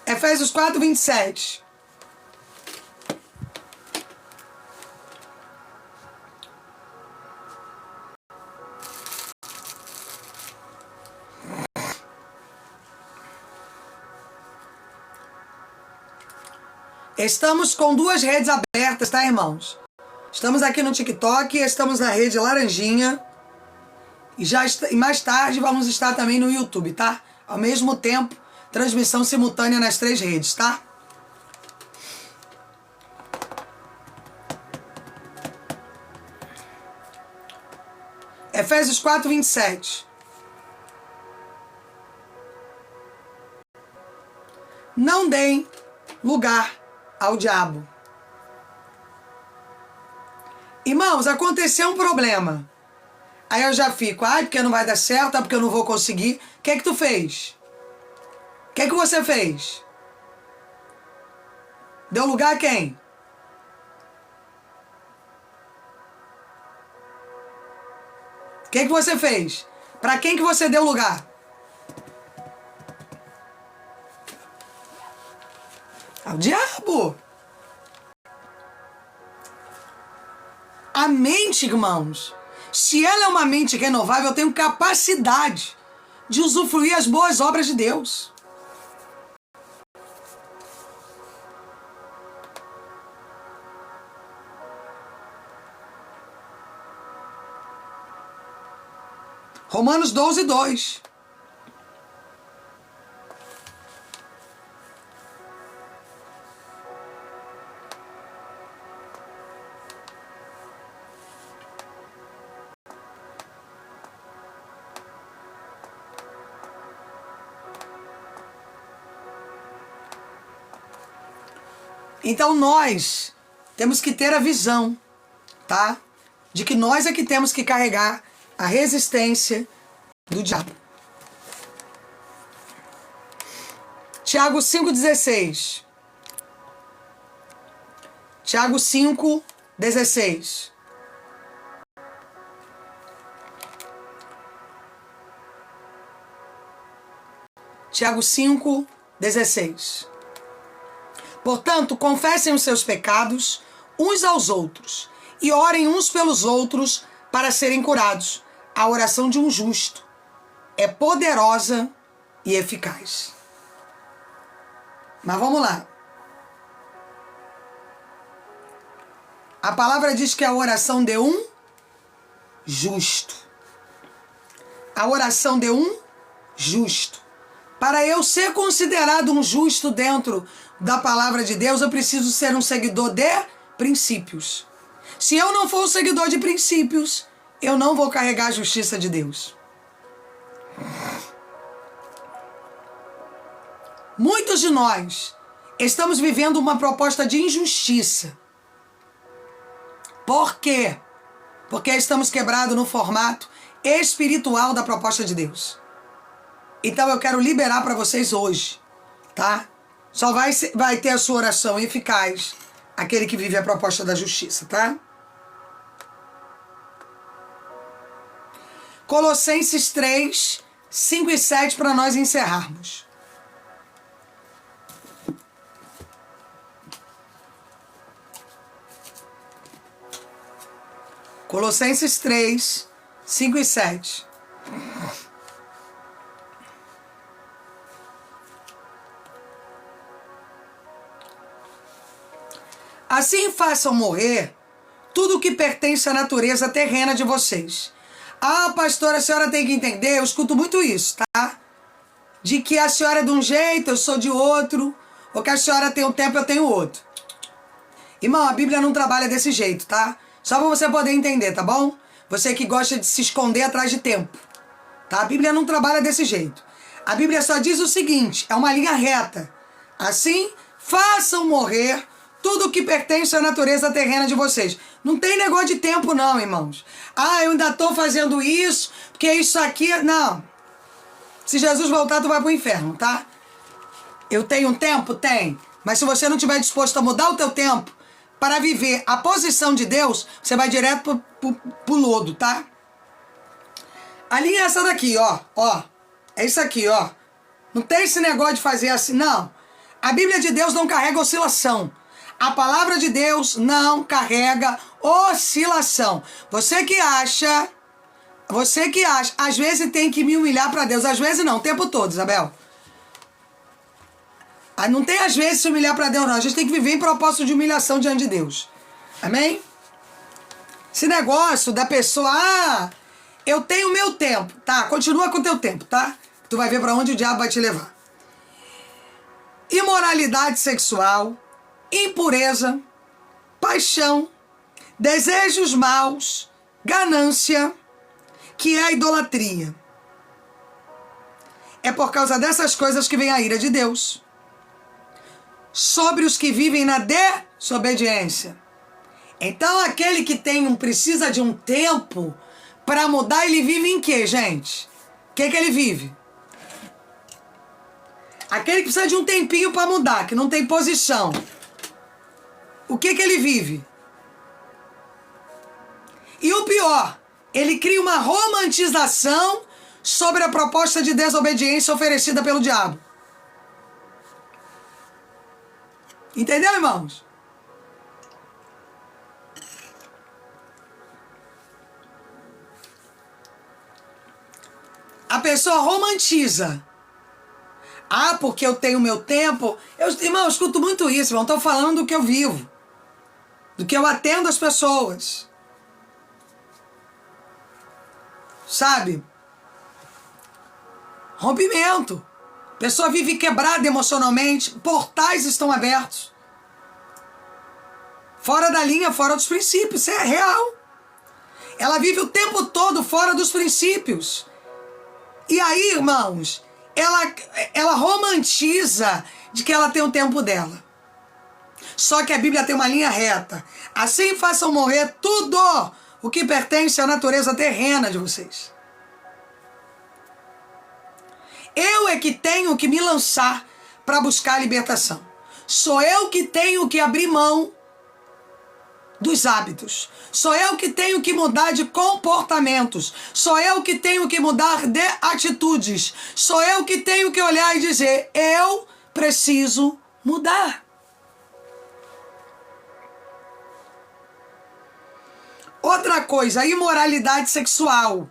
Efésios 4, 27. Estamos com 2 redes abertas, tá, irmãos? Estamos aqui no TikTok, estamos na rede Laranjinha. E mais tarde vamos estar também no YouTube, tá? Ao mesmo tempo, transmissão simultânea nas 3 redes, tá? Efésios 4, 27. Não deem lugar ao diabo. Irmãos, aconteceu um problema. Aí eu já fico, porque não vai dar certo, porque eu não vou conseguir. O que é que tu fez? O que é que você fez? Deu lugar a quem? O que é que você fez? Para quem que você deu lugar? Ao diabo. A mente, irmãos, se ela é uma mente renovável, eu tenho capacidade de usufruir as boas obras de Deus. Romanos 12, 2. Então nós temos que ter a visão, tá? De que nós é que temos que carregar a resistência do diabo. Tiago 5,16. Tiago 5,16. Tiago 5,16. Portanto, confessem os seus pecados uns aos outros e orem uns pelos outros para serem curados. A oração de um justo é poderosa e eficaz. Mas vamos lá. A palavra diz que é a oração de um justo. A oração de um justo. Para eu ser considerado um justo dentro da palavra de Deus, eu preciso ser um seguidor de princípios. Se eu não for um seguidor de princípios, eu não vou carregar a justiça de Deus. Muitos de nós estamos vivendo uma proposta de injustiça. Por quê? Porque estamos quebrados no formato espiritual da proposta de Deus. Então eu quero liberar para vocês hoje, tá? Só vai ter a sua oração eficaz aquele que vive a proposta da justiça, tá? Colossenses 3, 5 e 7 para nós encerrarmos. Colossenses 3, 5 e 7. Assim façam morrer tudo o que pertence à natureza terrena de vocês. Ah, pastora, a senhora tem que entender, eu escuto muito isso, tá? De que a senhora é de um jeito, eu sou de outro, ou que a senhora tem um tempo, eu tenho outro. Irmão, a Bíblia não trabalha desse jeito, tá? Só para você poder entender, tá bom? Você que gosta de se esconder atrás de tempo, tá? A Bíblia não trabalha desse jeito. A Bíblia só diz o seguinte, é uma linha reta. Assim, façam morrer tudo o que pertence à natureza terrena de vocês. Não tem negócio de tempo não, irmãos. Ah, eu ainda estou fazendo isso, porque isso aqui... Não. Se Jesus voltar, tu vai pro inferno, tá? Eu tenho um tempo? Tem. Mas se você não estiver disposto a mudar o teu tempo para viver a posição de Deus, você vai direto pro lodo, tá? A linha é essa daqui, ó. Ó. É isso aqui, ó. Não tem esse negócio de fazer assim, não. A Bíblia de Deus não carrega oscilação. A palavra de Deus não carrega oscilação. Você que acha, às vezes tem que me humilhar para Deus. Às vezes não, o tempo todo, Isabel. Não tem às vezes se humilhar para Deus, não. A gente tem que viver em propósito de humilhação diante de Deus. Amém? Esse negócio da pessoa, eu tenho meu tempo. Tá, continua com o teu tempo, tá? Tu vai ver para onde o diabo vai te levar. Imoralidade sexual, impureza, paixão, desejos maus, ganância, que é a idolatria. É por causa dessas coisas que vem a ira de Deus sobre os que vivem na desobediência. Então aquele que precisa de um tempo para mudar, ele vive em quê, gente? O que ele vive? Aquele que precisa de um tempinho para mudar, que não tem posição. O que ele vive? E o pior, ele cria uma romantização sobre a proposta de desobediência oferecida pelo diabo. Entendeu, irmãos? A pessoa romantiza. Ah, porque eu tenho meu tempo. Irmão, eu escuto muito isso, irmão. Estou falando do que eu vivo. Do que eu atendo as pessoas. Sabe? Rompimento. A pessoa vive quebrada emocionalmente. Portais estão abertos. Fora da linha, fora dos princípios. Isso é real. Ela vive o tempo todo fora dos princípios. E aí, irmãos, ela romantiza de que ela tem o tempo dela. Só que a Bíblia tem uma linha reta. Assim façam morrer tudo o que pertence à natureza terrena de vocês. Eu é que tenho que me lançar para buscar a libertação. Sou eu que tenho que abrir mão dos hábitos. Sou eu que tenho que mudar de comportamentos. Sou eu que tenho que mudar de atitudes. Sou eu que tenho que olhar e dizer, eu preciso mudar. Outra coisa, imoralidade sexual.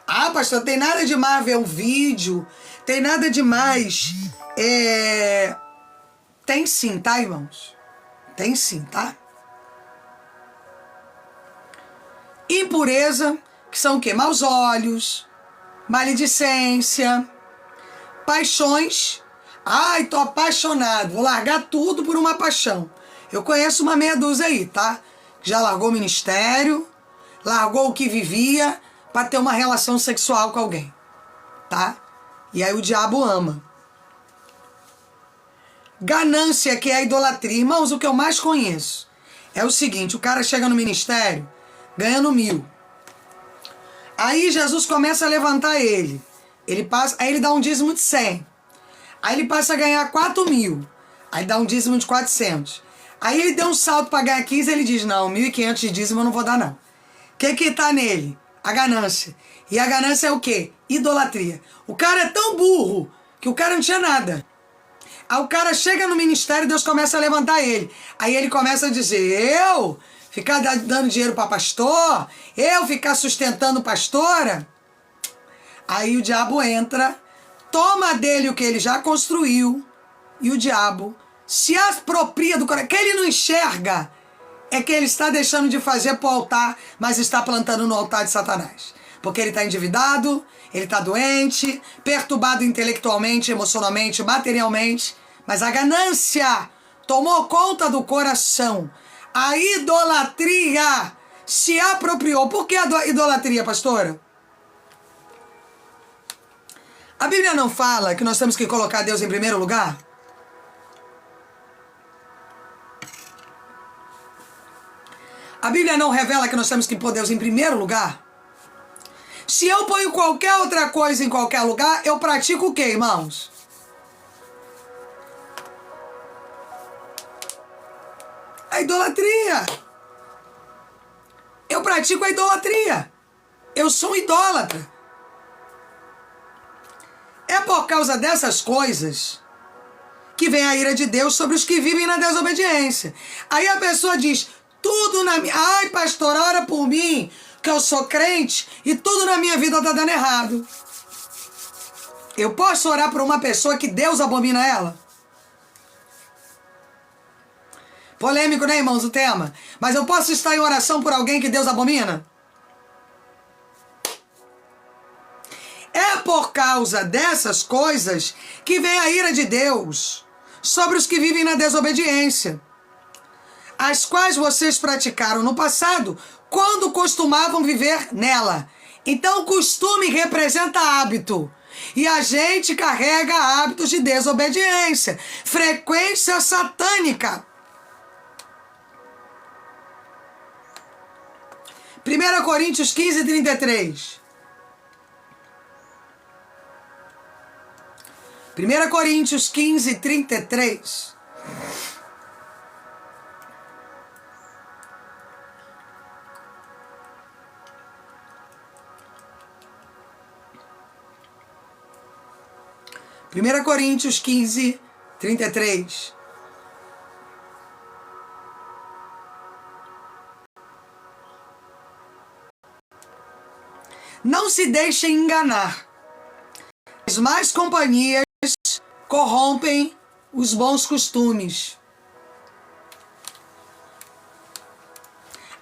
Ah, pastor, tem nada demais ver um vídeo, tem nada demais. Tem sim, tá, irmãos? Tem sim, tá? Impureza, que são o quê? Maus olhos, maledicência, paixões. Ai, tô apaixonado, vou largar tudo por uma paixão. Eu conheço uma meia dúzia aí, tá? Já largou o ministério, largou o que vivia para ter uma relação sexual com alguém, tá? E aí o diabo ama. Ganância, que é a idolatria. Irmãos, o que eu mais conheço é o seguinte, o cara chega no ministério ganhando 1.000. Aí Jesus começa a levantar ele. Aí ele dá um dízimo de 100. Aí ele passa a ganhar 4.000. Aí dá um dízimo de 400. Aí ele deu um salto para ganhar 15, ele diz, não, 1.500 de dízimo eu não vou dar não. O que tá nele? A ganância. E a ganância é o quê? Idolatria. O cara é tão burro que o cara não tinha nada. Aí o cara chega no ministério e Deus começa a levantar ele. Aí ele começa a dizer, eu ficar dando dinheiro para pastor? Eu ficar sustentando pastora? Aí o diabo entra, toma dele o que ele já construiu e o diabo se apropria do coração. Que ele não enxerga é que ele está deixando de fazer para o altar, mas está plantando no altar de Satanás. Porque ele está endividado, ele está doente, perturbado intelectualmente, emocionalmente, materialmente. Mas a ganância tomou conta do coração. A idolatria se apropriou. Por que a idolatria, pastora? A Bíblia não fala que nós temos que colocar Deus em primeiro lugar? A Bíblia não revela que nós temos que pôr Deus em primeiro lugar? Se eu ponho qualquer outra coisa em qualquer lugar, eu pratico o quê, irmãos? A idolatria. Eu pratico a idolatria. Eu sou um idólatra. É por causa dessas coisas que vem a ira de Deus sobre os que vivem na desobediência. Aí a pessoa diz, tudo na minha... Ai, pastor, ora por mim, que eu sou crente e tudo na minha vida está dando errado. Eu posso orar por uma pessoa que Deus abomina ela? Polêmico, né, irmãos, o tema? Mas eu posso estar em oração por alguém que Deus abomina? É por causa dessas coisas que vem a ira de Deus sobre os que vivem na desobediência, as quais vocês praticaram no passado, quando costumavam viver nela. Então, costume representa hábito. E a gente carrega hábitos de desobediência, frequência satânica. 1 Coríntios 15, 33. 1 Coríntios 15, 33. Primeira Coríntios 15, 33. Não se deixem enganar. As más companhias corrompem os bons costumes.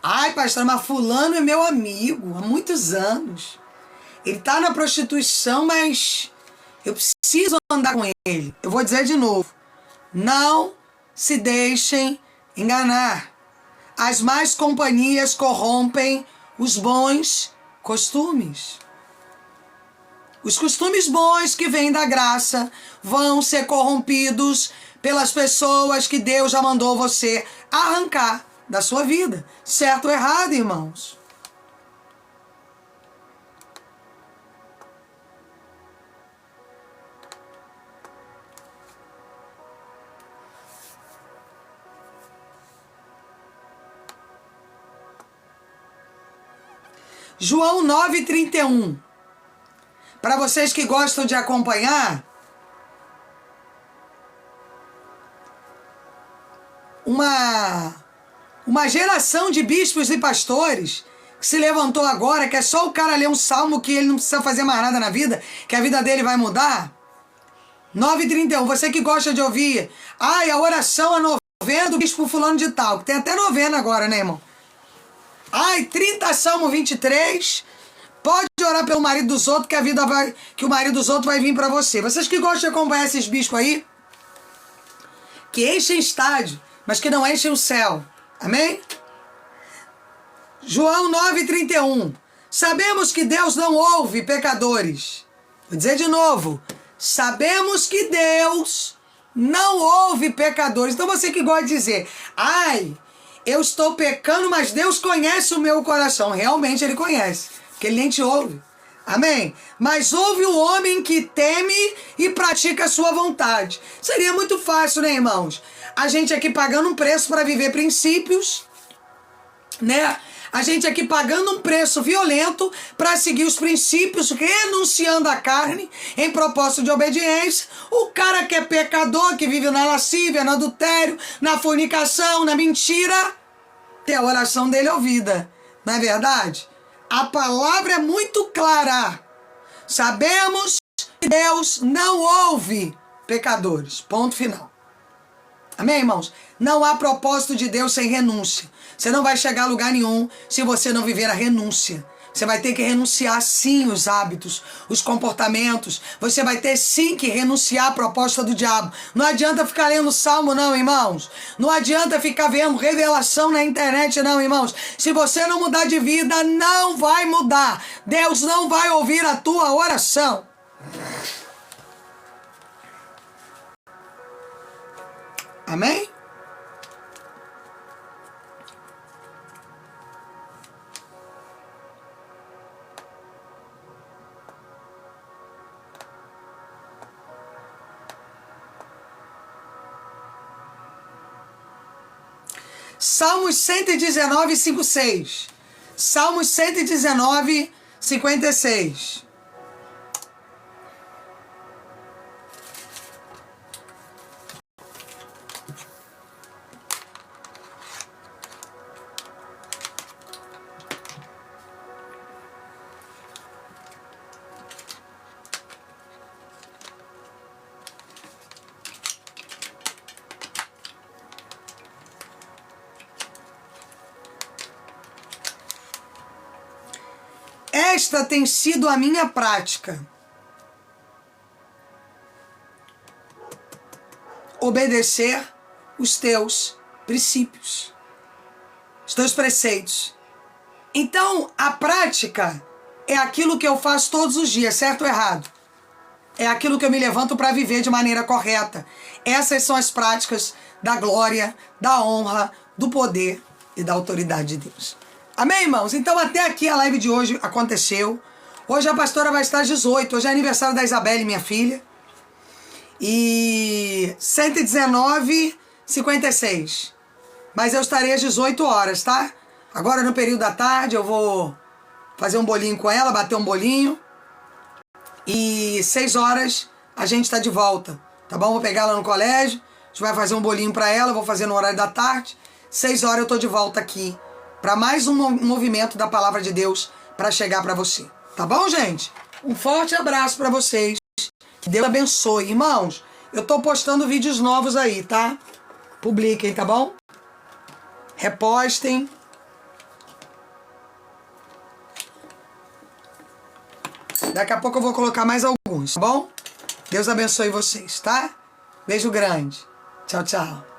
Ai, pastor, mas fulano é meu amigo há muitos anos. Ele está na prostituição, mas eu preciso andar com ele. Eu vou dizer de novo. Não se deixem enganar. As más companhias corrompem os bons costumes. Os costumes bons que vêm da graça vão ser corrompidos pelas pessoas que Deus já mandou você arrancar da sua vida. Certo ou errado, irmãos? João 9,31. Para vocês que gostam de acompanhar, uma geração de bispos e pastores que se levantou agora, que é só o cara ler um salmo que ele não precisa fazer mais nada na vida, que a vida dele vai mudar. 9,31. Você que gosta de ouvir, ai, a oração, a novena do bispo fulano de tal, que tem até novena agora, né, irmão? Ai, 30 Salmo 23, pode orar pelo marido dos outros, que o marido dos outros vai vir para você. Vocês que gostam de acompanhar esses bispos aí, que enchem estádio, mas que não enchem o céu. Amém? João 9,31. Sabemos que Deus não ouve pecadores. Vou dizer de novo. Sabemos que Deus não ouve pecadores. Então você que gosta de dizer, ai, eu estou pecando, mas Deus conhece o meu coração. Realmente Ele conhece, porque Ele nem te ouve. Amém? Mas ouve o homem que teme e pratica a sua vontade. Seria muito fácil, né, irmãos? A gente aqui pagando um preço para viver princípios, né? A gente aqui pagando um preço violento para seguir os princípios, renunciando à carne em propósito de obediência. O cara que é pecador, que vive na lascívia, no adultério, na fornicação, na mentira, tem a oração dele ouvida. Não é verdade? A palavra é muito clara. Sabemos que Deus não ouve pecadores. Ponto final. Amém, irmãos? Não há propósito de Deus sem renúncia. Você não vai chegar a lugar nenhum se você não viver a renúncia. Você vai ter que renunciar sim os hábitos, os comportamentos. Você vai ter sim que renunciar à proposta do diabo. Não adianta ficar lendo salmo não, irmãos. Não adianta ficar vendo revelação na internet não, irmãos. Se você não mudar de vida, não vai mudar. Deus não vai ouvir a tua oração. Amém? Salmos 119, 5, 6. Salmos 119, 56. Esta tem sido a minha prática. Obedecer os teus princípios, os teus preceitos. Então, a prática é aquilo que eu faço todos os dias, certo ou errado? É aquilo que eu me levanto para viver de maneira correta. Essas são as práticas da glória, da honra, do poder e da autoridade de Deus. Amém, irmãos? Então, até aqui a live de hoje aconteceu. Hoje a pastora vai estar às 18. Hoje é aniversário da Isabelle, minha filha. E 119, 56. Mas eu estarei às 18 horas, tá? Agora no período da tarde eu vou fazer um bolinho com ela, bater um bolinho. E 6 horas a gente está de volta, tá bom? Vou pegar ela no colégio, a gente vai fazer um bolinho para ela, vou fazer no horário da tarde. 6 horas eu tô de volta aqui para mais um movimento da palavra de Deus para chegar para você. Tá bom, gente? Um forte abraço para vocês. Que Deus abençoe. Irmãos, eu tô postando vídeos novos aí, tá? Publiquem, tá bom? Repostem. Daqui a pouco eu vou colocar mais alguns, tá bom? Deus abençoe vocês, tá? Beijo grande. Tchau, tchau.